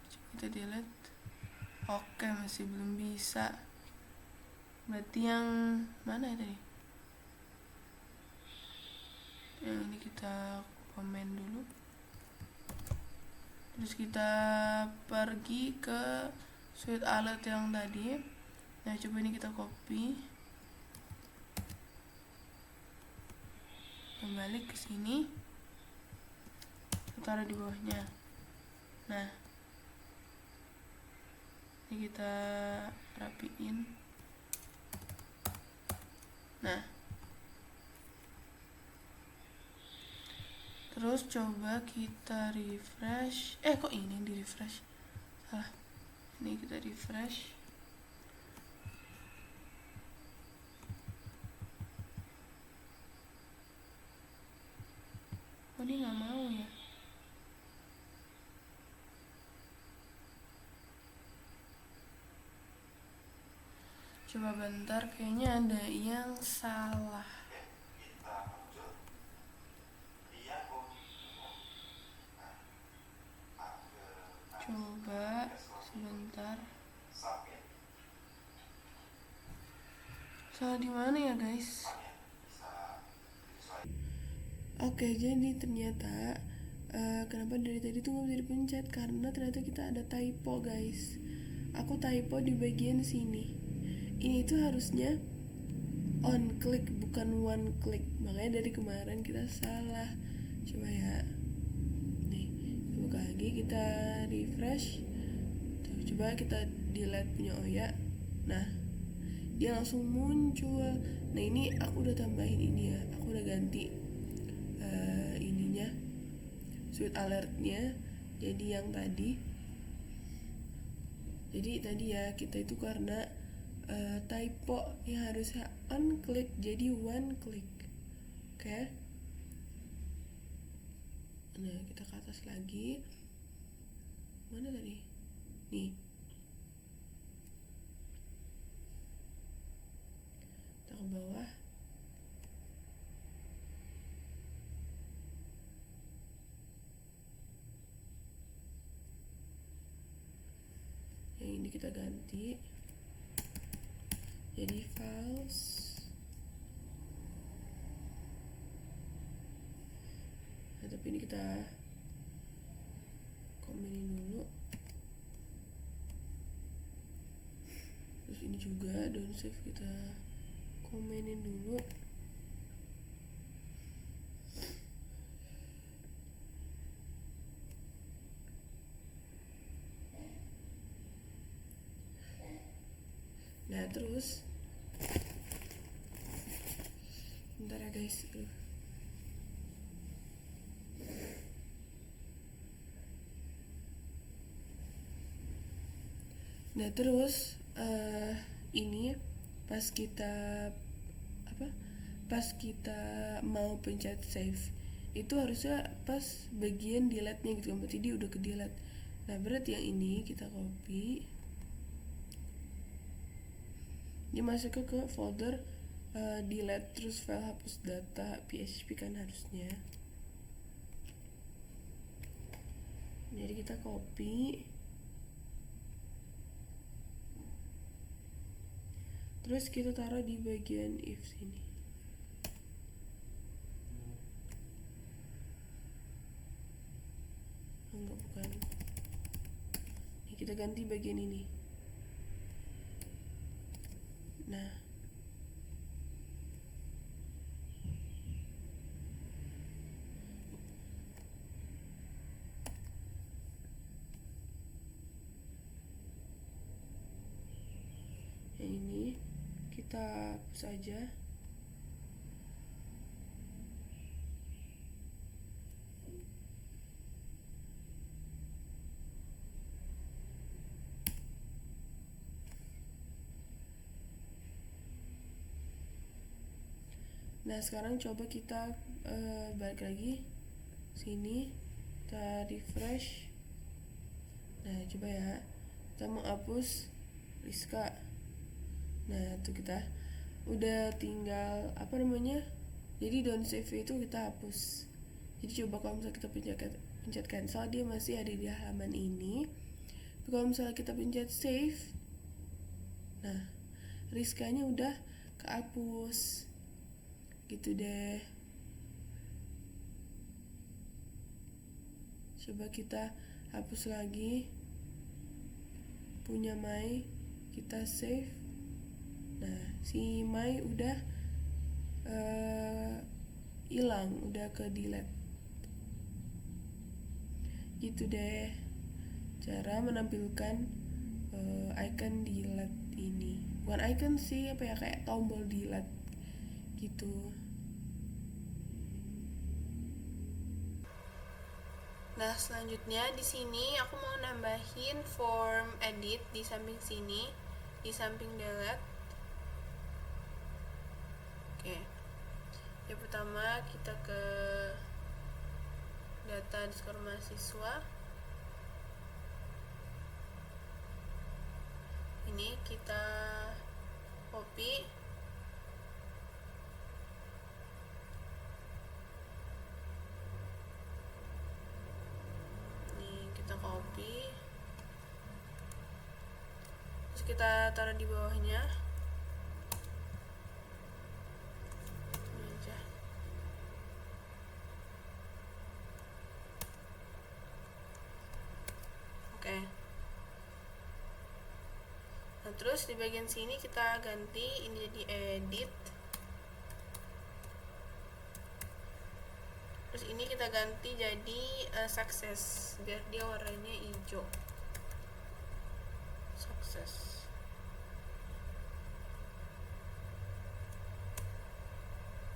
Coba kita delete. Oke, masih belum bisa. Berarti yang mana ya tadi? Yang ini kita komen dulu, terus kita pergi ke suite alert yang tadi. Nah coba ini kita copy, kembali ke sini, kita taruh di bawahnya. Nah ini kita rapiin. Nah terus coba kita refresh. Kok ini yang di refresh? Salah. Ini kita refresh. Oh ini nggak mau ya. Coba bentar, kayaknya ada yang salah. Coba sebentar. Salah di mana ya guys? Oke, jadi ternyata kenapa dari tadi tuh nggak bisa dipencet, karena ternyata kita ada typo guys. aku typo di bagian sini. Ini tuh harusnya on click bukan one click, makanya dari kemarin kita salah. Coba ya, nih buka lagi, kita refresh. Tuh, coba kita delete punya Oya. Nah, dia langsung muncul. Nah, ini aku udah tambahin ini ya, aku udah ganti ininya, sweet alertnya jadi yang tadi. Jadi tadi ya, kita itu karena typo yang harusnya on click jadi one click. Oke. Nah, kita ke atas lagi. Mana tadi? Nih. Kita ke bawah. Yang ini kita ganti jadi false. Nah, tapi ini kita komenin dulu. Terus ini juga don't save kita komenin dulu. Nah, terus bentar ya guys. Nah, terus ini pas kita mau pencet save itu harusnya pas bagian delete-nya gitu kan, berarti dia udah ke delete. Nah, berarti yang ini kita copy, dia masuk ke folder delete, terus file hapus data PHP kan harusnya. Jadi kita copy, terus kita taruh di bagian if sini. Enggak, bukan. Ini kita ganti bagian ini. Nah, yang ini kita hapus aja. Nah, sekarang coba kita balik lagi sini, kita refresh. Nah, coba ya, kita mau hapus Rizka. Nah, itu kita udah tinggal jadi don't save itu kita hapus. Jadi coba kalau misalnya kita pencet cancel, dia masih ada di halaman ini. Tapi kalau misalnya kita pencet save, nah Rizkanya udah kehapus gitu deh. Coba kita hapus lagi punya Mai, kita save. Nah, si Mai udah hilang, udah ke delete gitu deh cara menampilkan icon delete ini. Bukan icon sih, kayak tombol delete gitu. Nah, selanjutnya di sini aku mau nambahin form edit di samping sini, di samping delete. Oke. Yang pertama kita ke data skor mahasiswa. Ini kita copy. Copy, terus kita taruh di bawahnya. Ini aja. Oke. terus di bagian sini kita ganti ini jadi edit. Terus ini kita ganti jadi success biar dia warnanya hijau. Success.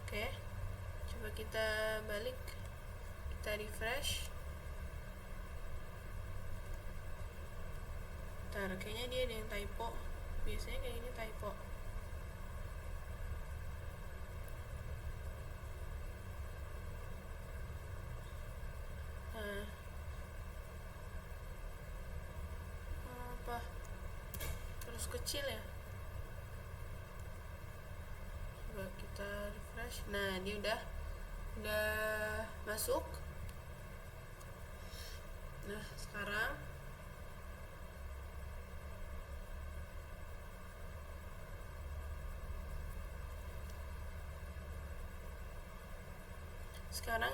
Oke, coba kita balik, kita refresh. Ntar kayaknya dia ada yang typo, biasanya kayak gini typo. Nah, apa terus kecil ya? Coba kita refresh. Nah, dia udah masuk. Nah, sekarang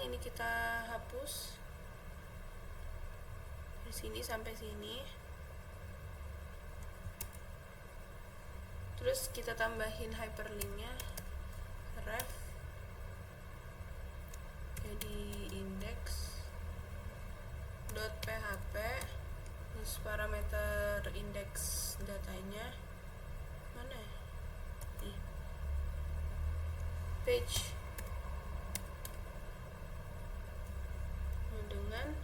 ini kita hapus dari sini sampai sini. Terus kita tambahin hyperlinknya, ref jadi index.php, terus parameter indeks datanya mana ya? Nih, page dengan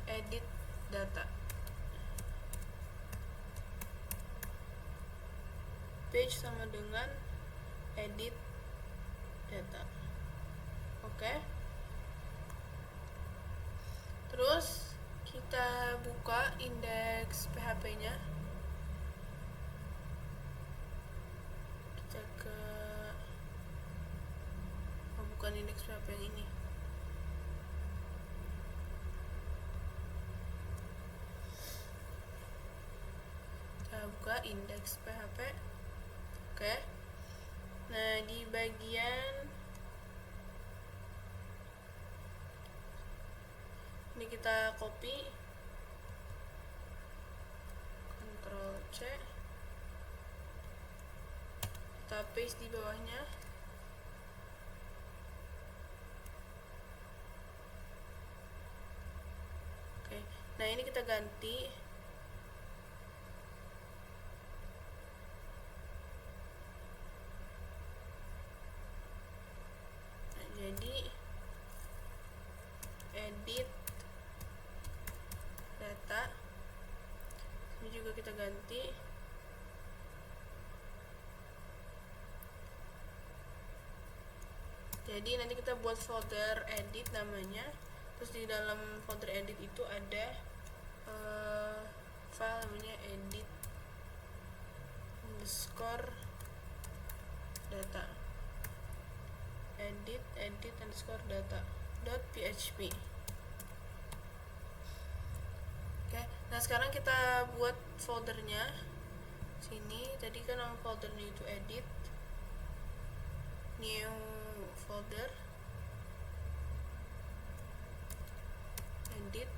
edit data. Page sama dengan edit data. Oke. Terus kita buka indeks PHP-nya. Kita ke bukan indeks PHP yang ini. Kita buka indeks PHP. Oke. Nah, di bagian ini kita copy, Ctrl C, kita paste di bawahnya. Oke, nah ini kita ganti. Nah, jadi edit data ini juga kita ganti. Jadi nanti kita buat folder edit namanya. Terus di dalam folder edit itu ada file namanya edit underscore data, edit underscore data .php. Oke, nah sekarang kita buat foldernya. Sini tadi kan nama foldernya itu edit, new folder, edit.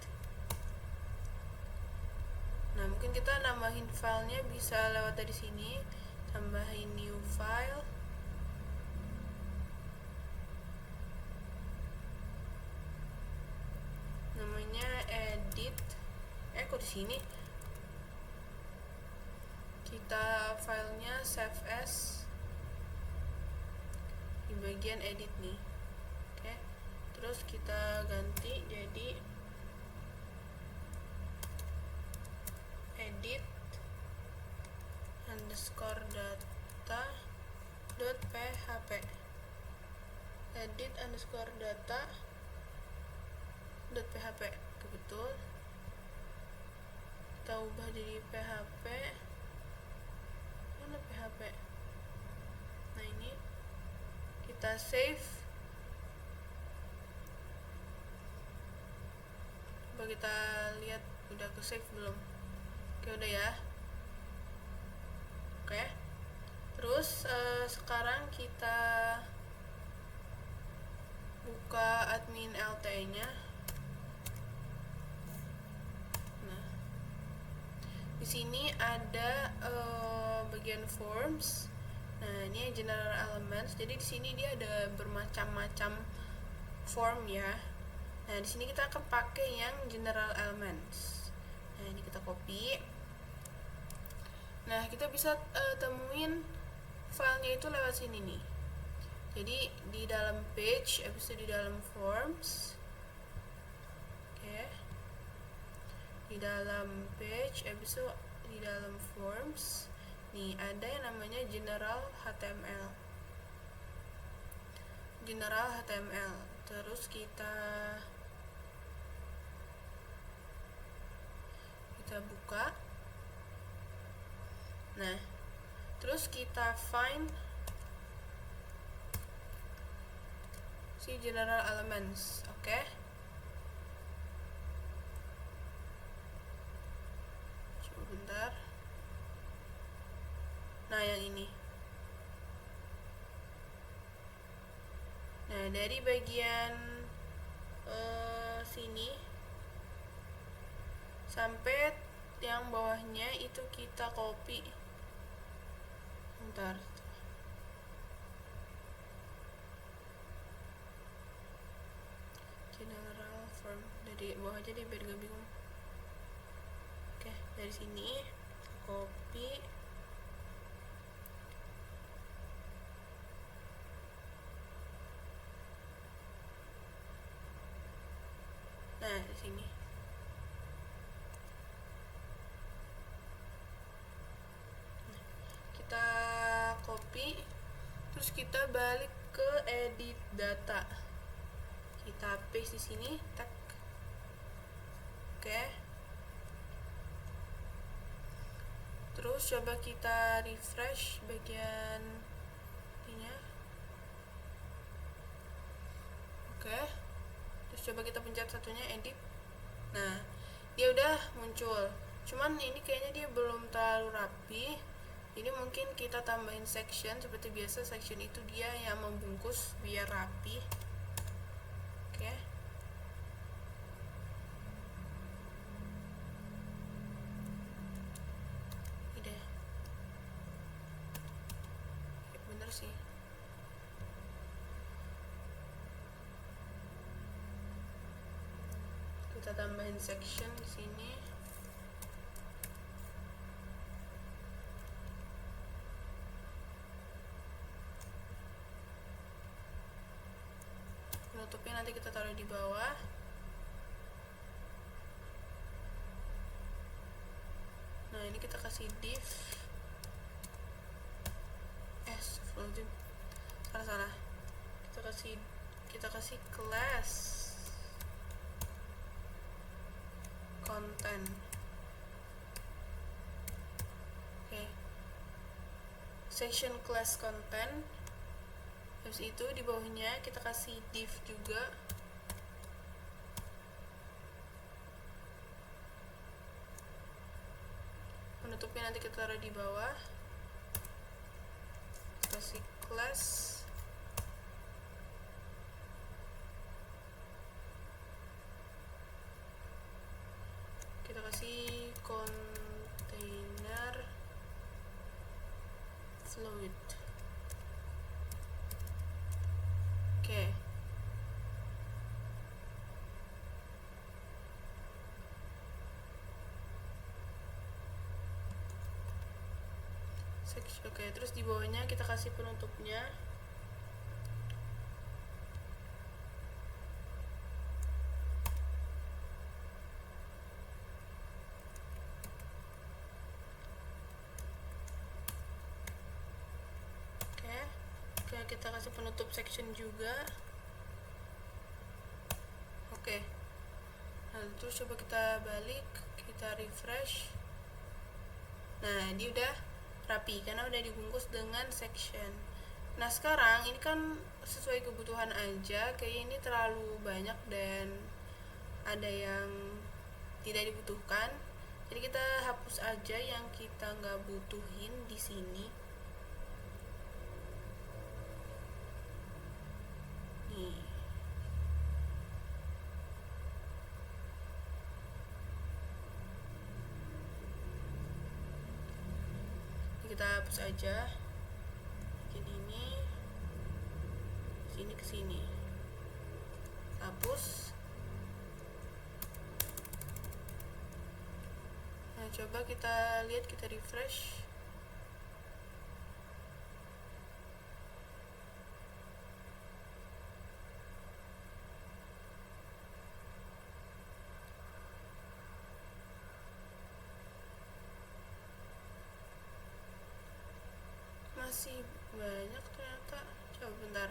Nah, mungkin kita nambahin filenya bisa lewat dari sini, tambahin new file. Namanya edit. Kok di sini? Kita filenya save as di bagian edit nih. Oke. Terus kita ganti jadi edit underscore data .php, edit underscore data .php. Betul, kita ubah jadi PHP. Mana PHP? Nah, ini kita save. Coba kita lihat udah ke save belum. Oke, udah ya. Oke, terus sekarang kita buka admin LTE nya. Nah, Di sini ada bagian forms. Nah, ini general elements. Jadi di sini dia ada bermacam-macam form ya. Nah, di sini kita akan pakai yang general elements. Nah, ini kita copy. Nah, kita bisa temuin filenya itu lewat sini nih. Jadi di dalam page, habis itu di dalam forms. Oke. Di dalam page, habis itu di dalam forms. Nih, ada yang namanya general HTML. General HTML. Terus kita buka. Nah, terus kita find si general elements. Oke. Coba bentar. Nah, yang ini. Nah, dari bagian sini sampai yang bawahnya itu kita copy. Bentar. General form dari bawah aja deh biar gak bingung. Oke, dari sini copy. Nah, di sini. Kita copy, terus kita balik ke edit data. Kita paste di sini, tag. Oke. Terus coba kita refresh bagian ininya. Oke. Terus coba kita pencet satunya, edit. Nah, dia udah muncul. Cuman ini kayaknya dia belum terlalu rapi. Ini mungkin kita tambahin section seperti biasa. Section itu dia yang membungkus biar rapi. Oke. Ini deh. Ya, bener sih. Kita tambahin section di sini. Penutupnya nanti kita taruh di bawah. Nah, ini kita kasih div. Salah. Kita kasih class content. Oke. Section class content. Terus itu di bawahnya kita kasih div juga. Penutupnya nanti kita taruh di bawah. Kasih class kita kasih container fluid. Oke. Oke, terus di bawahnya kita kasih penutupnya. Oke, kita kasih penutup section juga. Oke. Nah, terus coba kita balik, kita refresh. Nah, dia udah rapi karena udah dibungkus dengan section. Nah, sekarang ini kan sesuai kebutuhan aja, kayak ini terlalu banyak dan ada yang tidak dibutuhkan. Jadi kita hapus aja yang kita nggak butuhin di sini. Nih. kita hapus aja. Bikin ini, sini ke sini, hapus. Nah, coba kita lihat, kita refresh. Masih banyak ternyata. Coba bentar.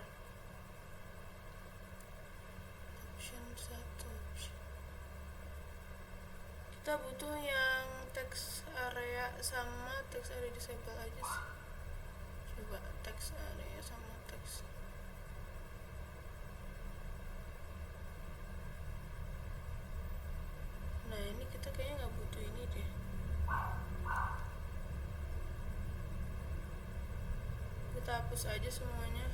Option 1. Kita butuh yang text area sama text area disable aja sih. Coba text area sama text. Nah, ini kita kayaknya nggak butuh ini deh. Kita hapus aja semuanya.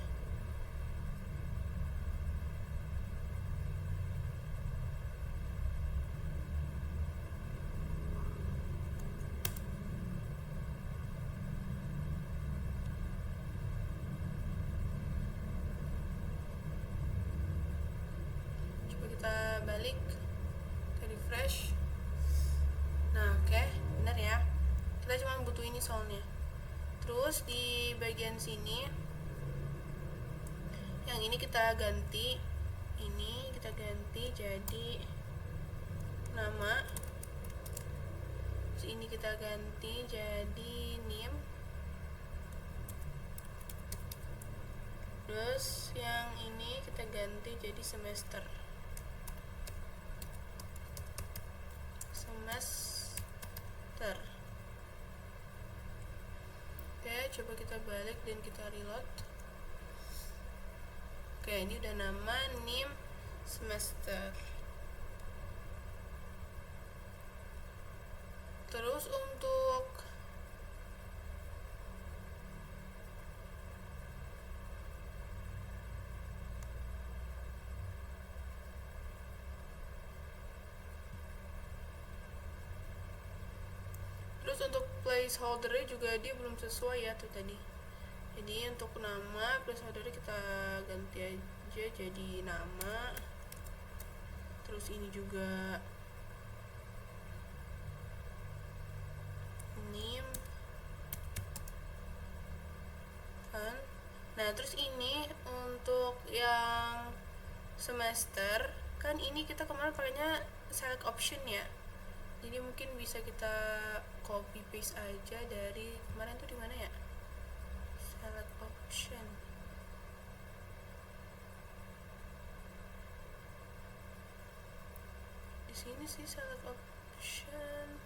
Coba kita balik, kita refresh. Nah, oke, benar ya. Kita cuma butuh ini soalnya. Terus di bagian sini yang ini kita ganti, ini kita ganti jadi nama. Terus ini kita ganti jadi name. Terus yang ini kita ganti jadi semester. Oke, coba kita balik dan kita reload. Oke, ini udah nama, name, semester. Terus untuk placeholder juga dia belum sesuai ya tuh tadi. Jadi untuk nama placeholder kita ganti aja jadi nama. Terus ini juga name kan. Nah, terus ini untuk yang semester kan, ini kita kemarin pakainya select option ya. Jadi mungkin bisa kita copy paste aja dari kemarin tuh di mana ya? Select option. Di sini sih select option.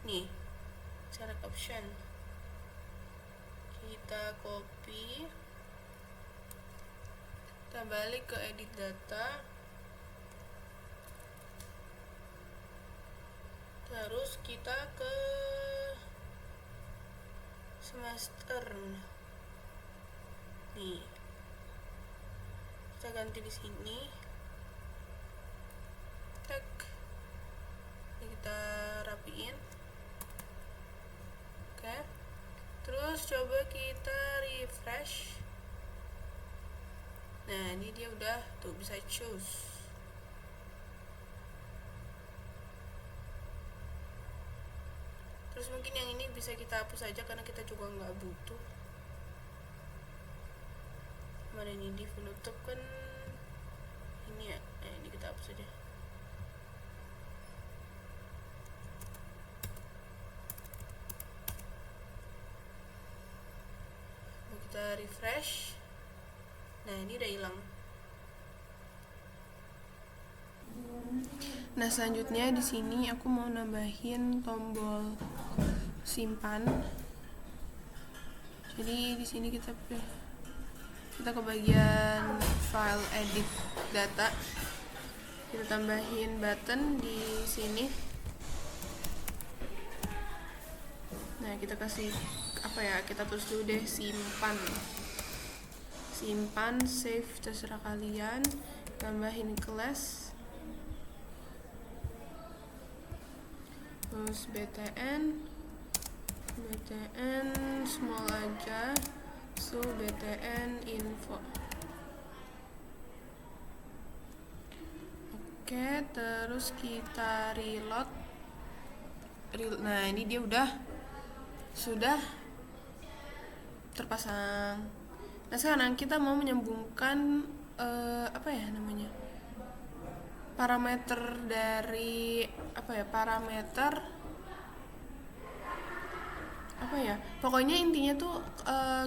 Nih, select option. Kita copy. Kita balik ke edit data. Terus kita ke semester. Nih, kita ganti di sini. Tag. Ini kita rapiin. Oke. Terus coba kita refresh. Nah, ini dia udah tuh bisa choose. Terus mungkin yang ini bisa kita hapus aja karena kita juga nggak butuh. Mana ini div penutup kan ini ya. Ini kita hapus aja. Kita refresh. Nah, ini udah hilang. Nah, selanjutnya di sini aku mau nambahin tombol simpan. Jadi di sini kita ke bagian file edit data. Kita tambahin button di sini. Nah, kita kasih apa ya? Kita tulis dulu deh simpan. Simpan, save, terserah kalian. Tambahin kelas. Terus btn btn small aja, so btn info. Oke, terus kita reload. Nah, ini dia sudah terpasang. Nah, sekarang kita mau menyambungkan parameter dari pokoknya intinya tuh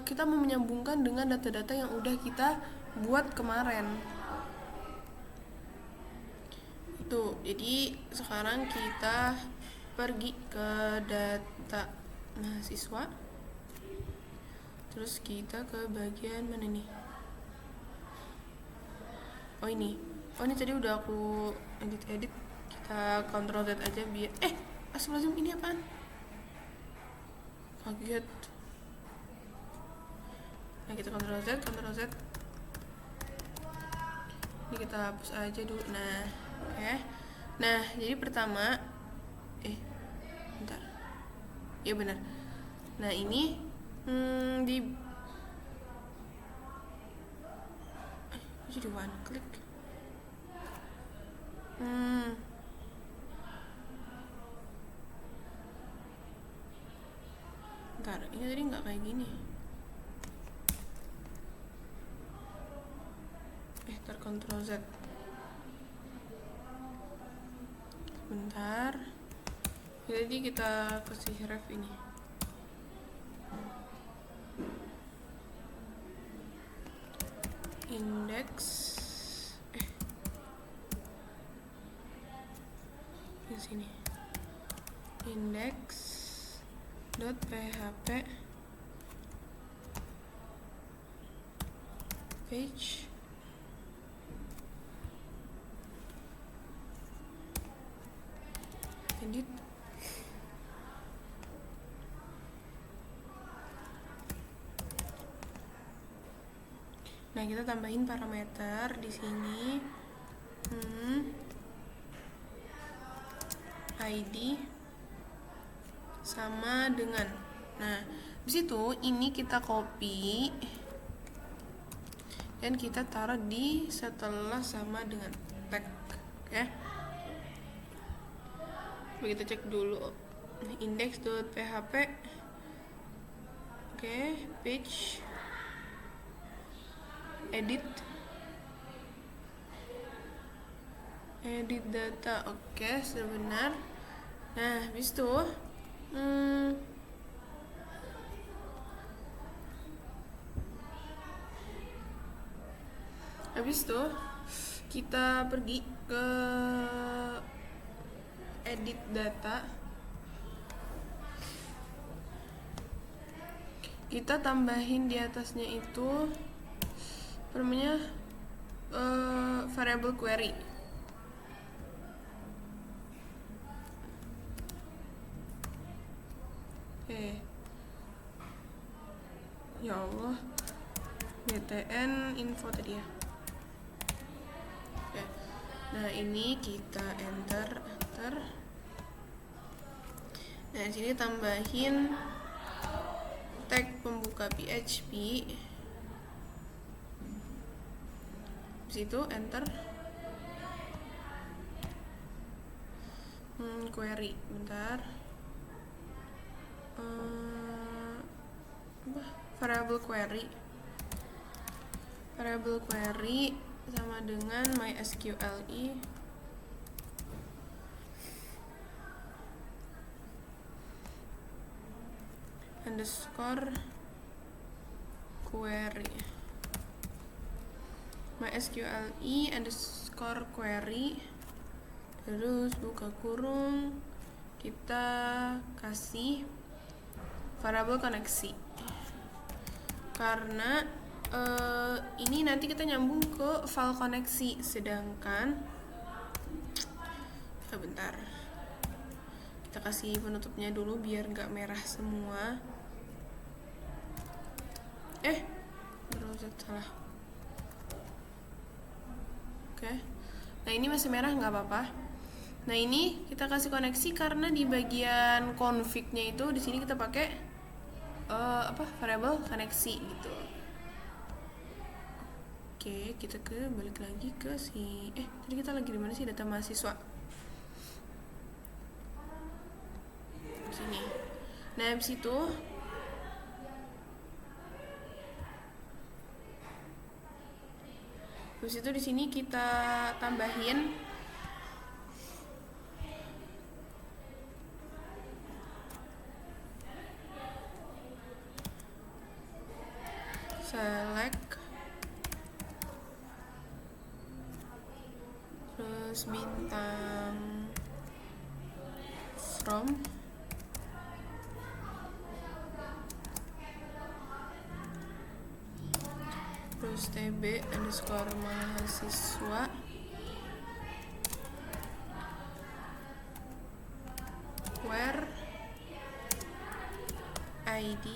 kita mau menyambungkan dengan data-data yang udah kita buat kemarin. Tuh, jadi sekarang kita pergi ke data mahasiswa, terus kita ke bagian mana nih? Oh ini tadi udah aku edit. Kita Ctrl Z aja biar astagfirullahaladzim, ini apaan? Kaget. Nah, kita Ctrl Z. Ini kita hapus aja dulu. Nah, oke. Nah, jadi pertama bentar. Ya benar. Nah, ini jadi one click. Bentar, ini tadi nggak kayak gini. Ctrl Z. Bentar. Jadi kita kasih ref ini. Index di sini. Index.php page edit. Nah, kita tambahin parameter di sini. ID sama dengan. Nah, habis itu ini kita copy dan kita taruh di setelah sama dengan tag. Oke. Kita cek dulu index.php. Oke, page edit data. Oke, sebentar. Nah, habis itu kita pergi ke edit data. Kita tambahin di atasnya itu namanya variable query. Ya Allah, btn info tadi ya. Nah, ini kita enter. Nah, di sini tambahin tag pembuka PHP. Situ enter. Query, bentar. Variable query sama dengan MySQLi underscore query. MySQLi underscore query, terus buka kurung, kita kasih variable koneksi karena ini nanti kita nyambung ke file koneksi, sedangkan bentar, kita kasih penutupnya dulu biar nggak merah semua. Terus salah. Oke. Nah, ini masih merah nggak apa-apa. Nah, ini kita kasih koneksi karena di bagian config-nya itu di sini kita pakai variabel koneksi gitu. Oke, kita balik lagi ke tadi kita lagi di mana sih, data mahasiswa. Sini. Nah, habis itu di sini kita tambahin select terus bintang from terus tb underscore mahasiswa where id,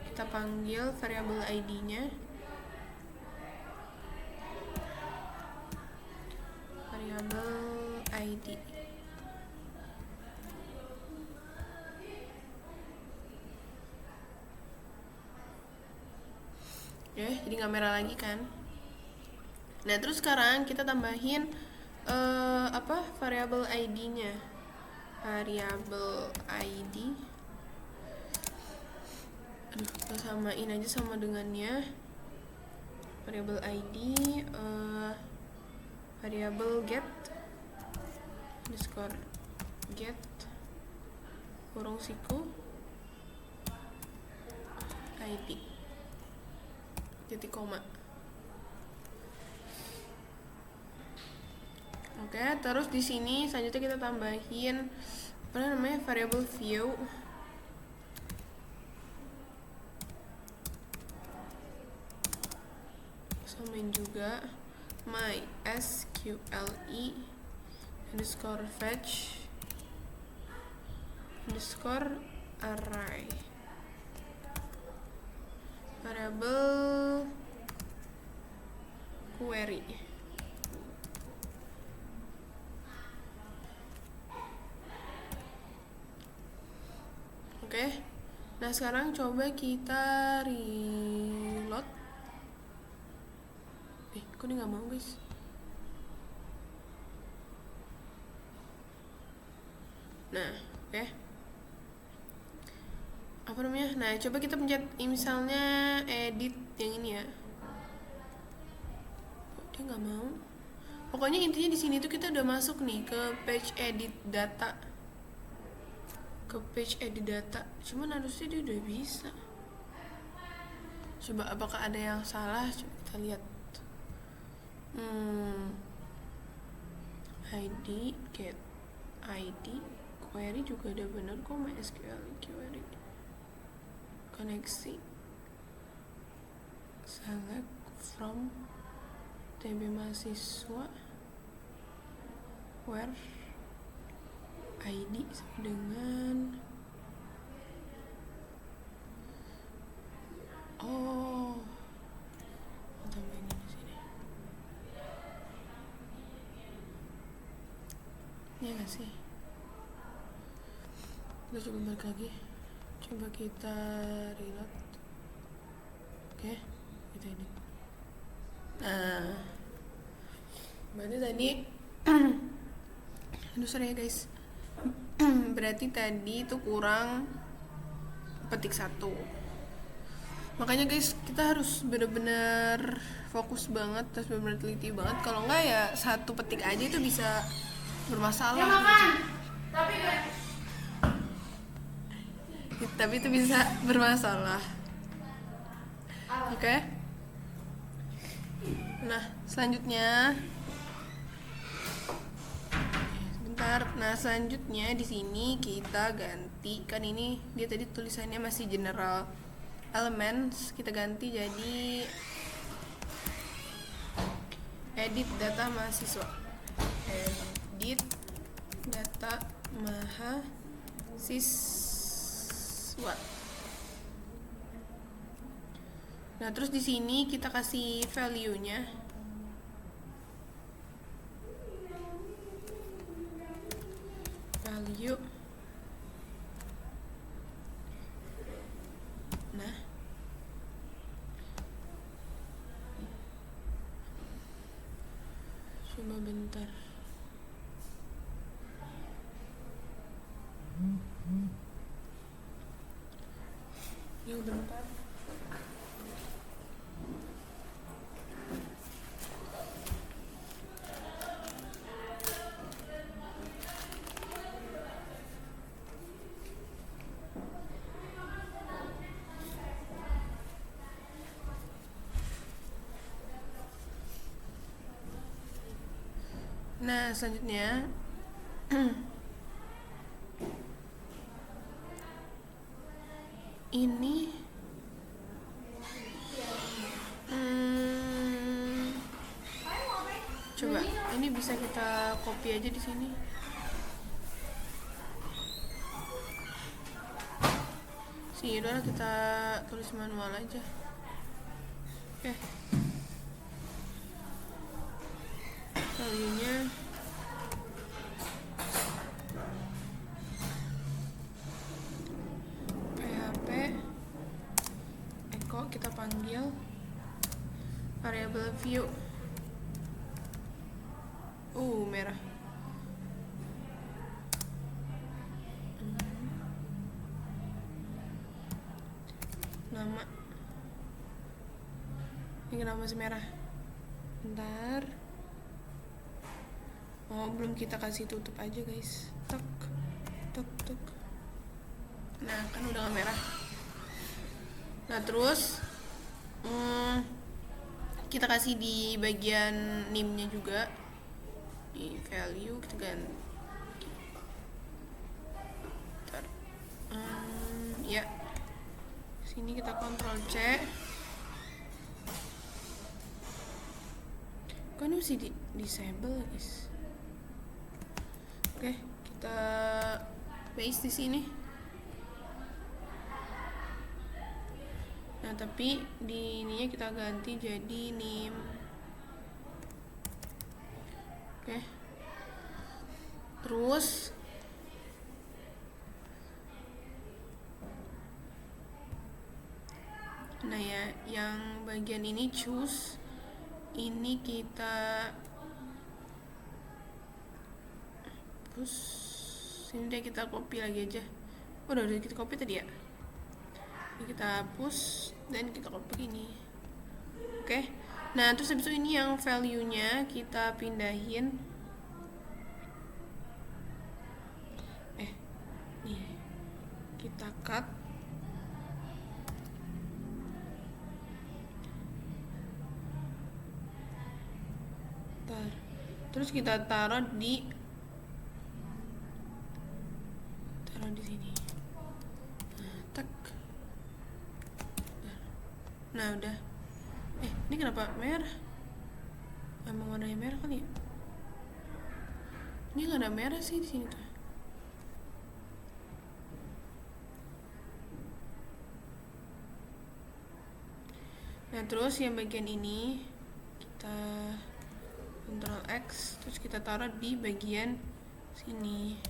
kita panggil variabel id-nya variabel id. Jadi nggak merah lagi kan. Nah, terus sekarang kita tambahin variabel id-nya, variabel id. Kita samain aja sama dengannya variabel id, variabel get underscore get kurung siku id titik koma. Oke, terus di sini selanjutnya kita tambahin variabel view. Samain juga mysqli underscore fetch underscore array variabel query. Oke. Nah, sekarang coba kita reload. Kok ini nggak mau, guys? Nah, oke. Nah, coba kita pencet misalnya edit yang ini ya. Dia nggak mau. Pokoknya intinya di sini tuh kita udah masuk nih ke page edit data. Cuman harusnya dia udah bisa. Coba apakah ada yang salah? Coba kita lihat. ID get ID query juga ada bener kok, MySQL query koneksi select from tb mahasiswa where ID sama dengan tambahin di sini. Iya gak sih? Kita coba balik lagi. Coba kita reload. Oke, kita ini. Nah, berarti tadi aduh sorry ya guys. Berarti tadi itu kurang petik 1. Makanya guys, kita harus bener-bener fokus banget, terus bener-bener teliti banget. Kalau enggak ya satu petik aja itu bisa bermasalah. Ya makan. Tapi itu bisa bermasalah. Oke. Nah, selanjutnya sebentar. Nah, selanjutnya di sini kita ganti, kan ini dia tadi tulisannya masih general elements, kita ganti jadi edit data mahasiswa. Edit data mahasiswa. Nah, terus di sini kita kasih value-nya. Coba bentar. Yang bentar. Nah, selanjutnya ini coba ini bisa kita copy aja di sini. Sini udah kita tulis manual aja. Oke. Value-nya PHP echo kita panggil variable view. Merah. Nama. Ini kenapa masih merah? Bentar. Belum kita kasih tutup aja guys. Tuk. Nah, kan udah gak merah. Nah, terus kita kasih di bagian name-nya juga. Di value kita ganti. Bentar. Ya. Sini kita Ctrl C. Kok ini mesti disable guys? Oke, kita paste di sini. Nah, tapi di ininya kita ganti jadi name. Oke. Terus nah ya, yang bagian ini choose ini kita terus sini deh kita copy lagi aja. Udah kita copy tadi ya. Ini kita hapus dan kita copy ini. Oke. Nah, terus habis itu ini yang value-nya kita pindahin. Nih. Kita cut. Terus kita taruh di sini. Tak. Nah, udah. Ini kenapa merah? Emang warnanya merah kali ya? Ini nggak ada merah sih di sini tuh. Nah, terus yang bagian ini kita Ctrl X, terus kita taruh di bagian sini.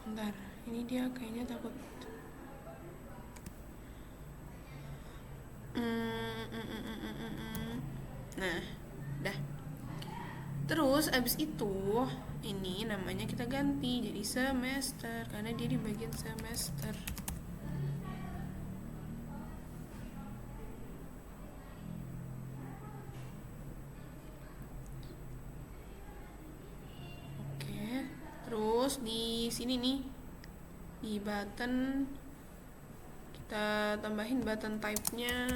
Bentar, ini dia kayaknya takut. Nah, dah. Terus abis itu ini namanya kita ganti jadi semester karena dia di bagian semester. Oke, terus di sini nih di button kita tambahin button type-nya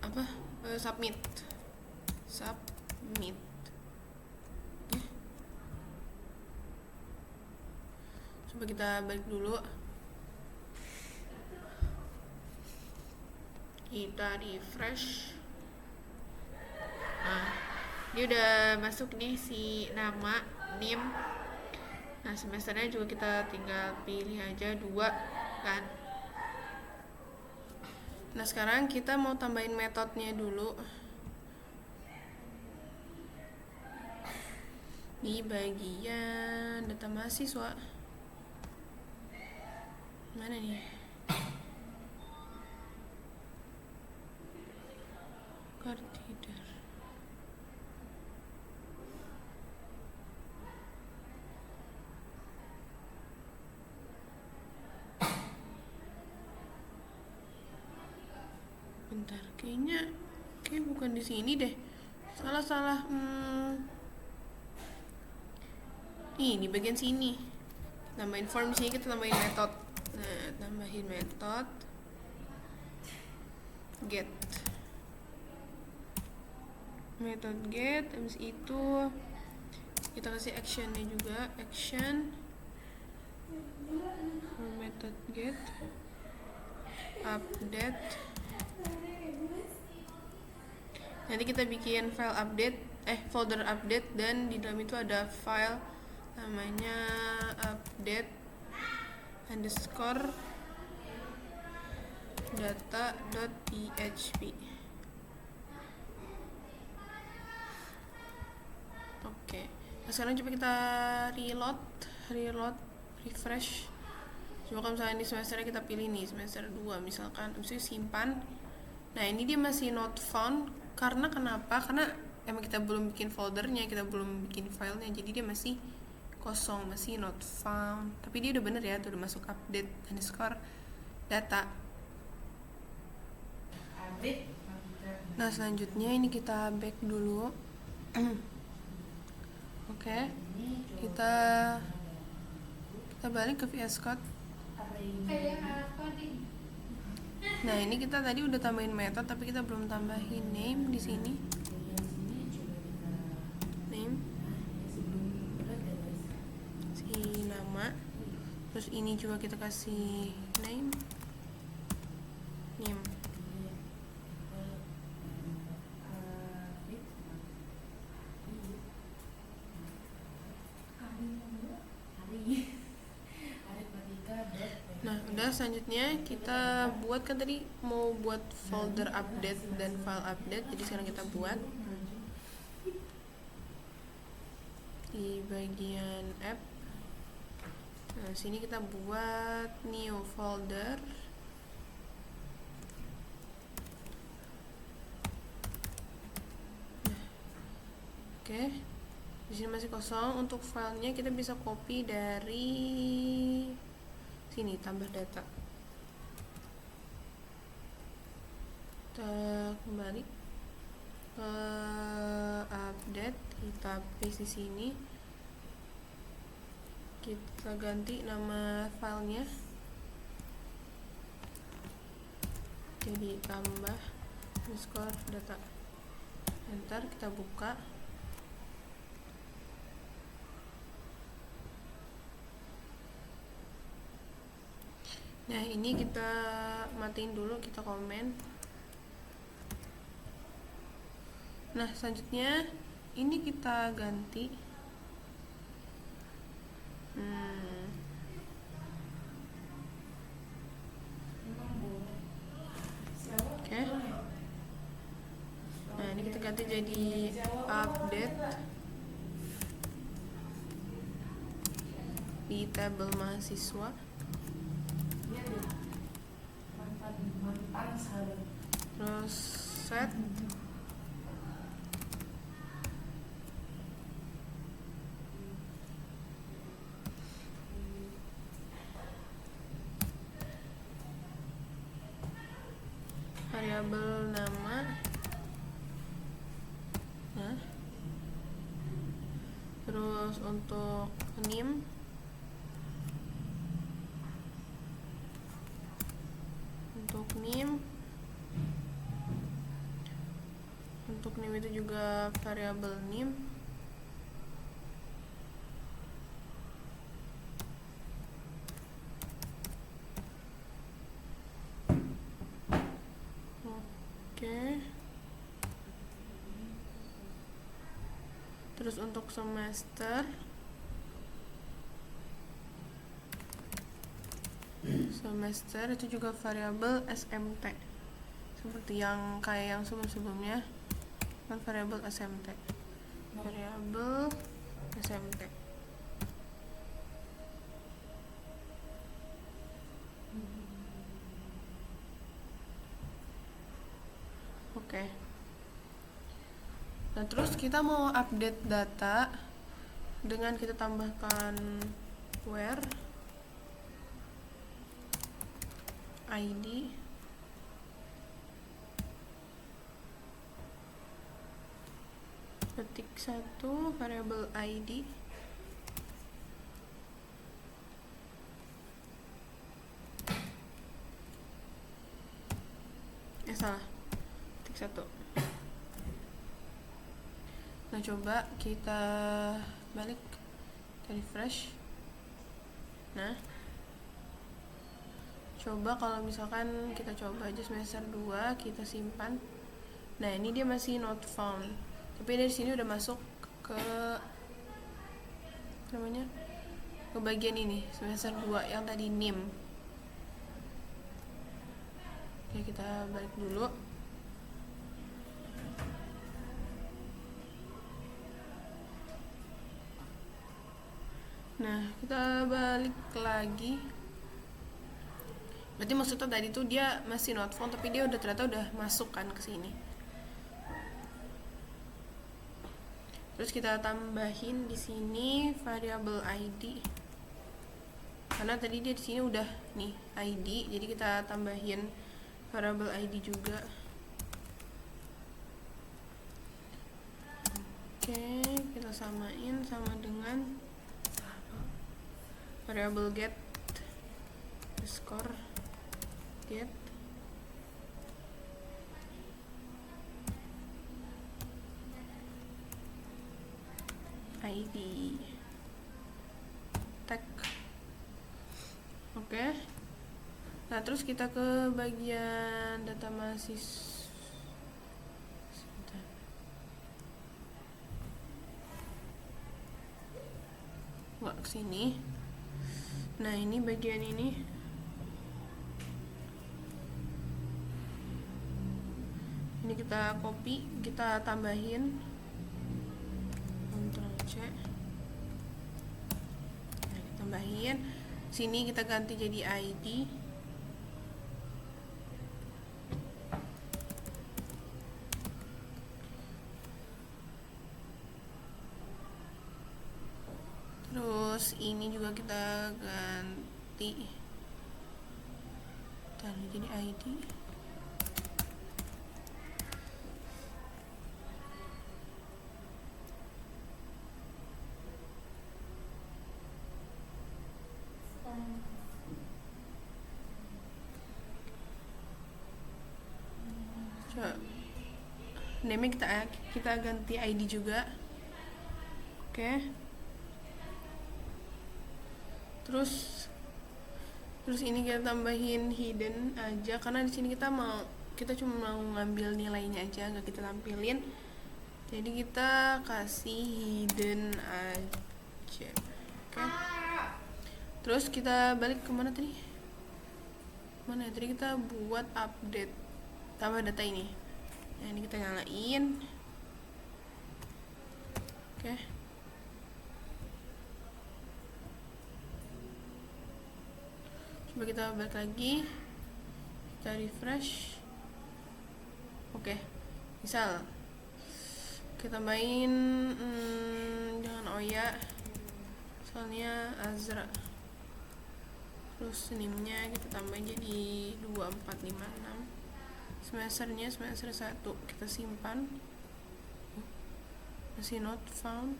apa? Submit. Coba kita balik dulu. Kita refresh. Nah, dia udah masuk nih si nama, name. Nah, semesternya juga kita tinggal pilih aja 2 kan. Nah, sekarang kita mau tambahin metodenya dulu. di bagian data mahasiswa. Mana nih? Kartidar. Bentar, kayak bukan di sini deh. Salah. Nih, di bagian sini. Tambahin form sini, kita tambahin method. Nah, tambahin method get. Method get, habis itu kita kasih actionnya juga, action for method get update. Nanti kita bikin file update, folder update, dan di dalam itu ada file namanya update underscore data.php. Oke. Nah, sekarang coba kita reload, refresh. Coba kalau misalnya di semesternya kita pilih nih semester 2 misalkan, habis itu simpan. Nah, ini dia masih not found. Karena kenapa? Karena emang kita belum bikin foldernya, kita belum bikin filenya, jadi dia masih kosong, masih not found. Tapi dia udah bener ya, udah masuk update underscore data. Nah, selanjutnya ini kita back dulu. Oke. Kita balik ke VS Code. Nah, ini kita tadi udah tambahin method, tapi kita belum tambahin name di sini. Name, si nama. Terus ini juga kita kasih name. Nah, udah, selanjutnya kita buat, kan tadi mau buat folder update dan file update, jadi sekarang kita buat di bagian app. Nah, sini kita buat new folder. Nah, oke. Di sini masih kosong. Untuk filenya kita bisa copy dari sini, tambah data. Kita kembali ke update, kita paste di sini, kita ganti nama filenya jadi tambah underscore data, enter, kita buka. Nah, ini kita matiin dulu, kita komen. Nah, selanjutnya ini kita ganti. Oke. Nah, ini kita ganti jadi update di tabel mahasiswa. Terus set variabel nama. Nah, terus untuk name itu juga variabel name. Oke. Terus untuk semester itu juga variabel SMT, seperti yang kayak yang sebelum-sebelumnya, kan variabel SMT, variabel SMT. Oke. Nah, terus kita mau update data dengan kita tambahkan where ID ketik 1 variable ID salah, ketik 1. Nah, coba kita balik, kita refresh. Nah, coba kalau misalkan kita coba aja semester 2, kita simpan. Nah, ini dia masih not found. Tapi dari sini udah masuk ke namanya, ke bagian ini, semester 2 yang tadi NIM. Oke, kita balik dulu. Nah, kita balik lagi. Berarti maksudnya tadi tuh dia masih not found, tapi dia ternyata udah masuk kan ke sini. Terus kita tambahin di sini variable ID. Karena tadi dia di sini udah nih ID, jadi kita tambahin variable ID juga. Oke, kita samain sama dengan variable get score get ID tag. Oke. Nah, terus kita ke bagian data mahasiswa. Nggak kesini. Nah, ini bagian ini. Ini kita copy, kita tambahin. Ctrl C. Nah, kita tambahin. Sini kita ganti jadi ID. Terus ini juga kita ganti. Taruh jadi ID. Coba name kita ganti ID juga. Oke. Terus ini kita tambahin hidden aja, karena di sini kita cuma mau ngambil nilainya aja, nggak kita tampilin. Jadi kita kasih hidden aja. Oke. Terus kita balik ke mana tadi? Mana ya? Tadi kita buat update tambah data ini. Nah, ini kita nyalain. Oke. Coba kita balik lagi, kita refresh. Oke, misal kita main jangan Oya, soalnya Azra. Terus NIM-nya kita tambahin jadi 2456. Semesternya semester 1 kita simpan. Masih not found.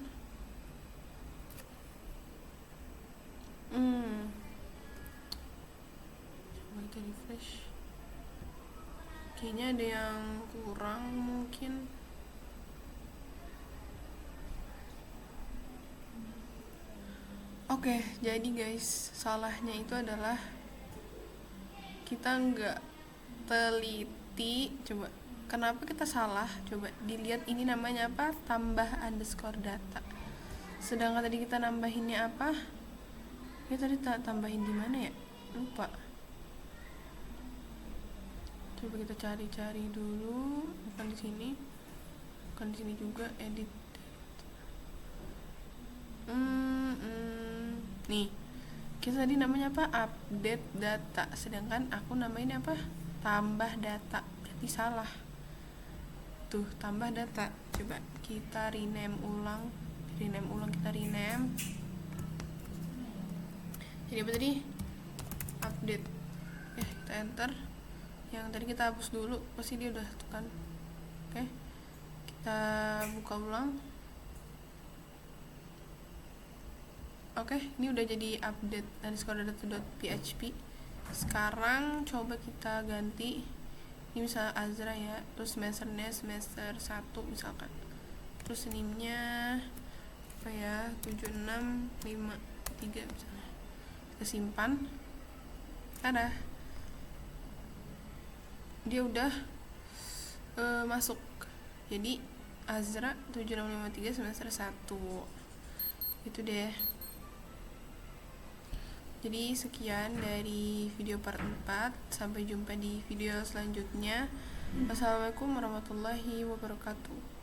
Kita refresh. Kayaknya ada yang kurang mungkin. Oke, jadi guys, salahnya itu adalah kita nggak teliti. Coba, kenapa kita salah? Coba dilihat ini namanya apa? Tambah underscore data. Sedangkan tadi kita nambahinnya apa? Ya tadi tambahin di mana ya? Lupa. Coba kita cari-cari dulu. Bukan di sini juga, edit. Nih, kita tadi namanya apa? Update data, sedangkan aku namain apa? Tambah data. Berarti salah. Tuh, tambah data. Coba kita rename ulang. Kita rename. Jadi apa tadi? Update. Kita enter. Yang tadi kita hapus dulu, pasti dia udah tuh kan. Oke. Kita buka ulang. Oke, ini udah jadi update underscore data.php. Sekarang coba kita ganti. Ini misalnya Azra ya, terus semesternya semester 1 misalkan. Terus name-nya apa ya? 7653 misalnya. Kita simpan. Ada. Dia udah masuk. Jadi Azra 7653 semester 1. Itu deh. Jadi sekian dari video part 4. Sampai jumpa di video selanjutnya. Wassalamualaikum warahmatullahi wabarakatuh.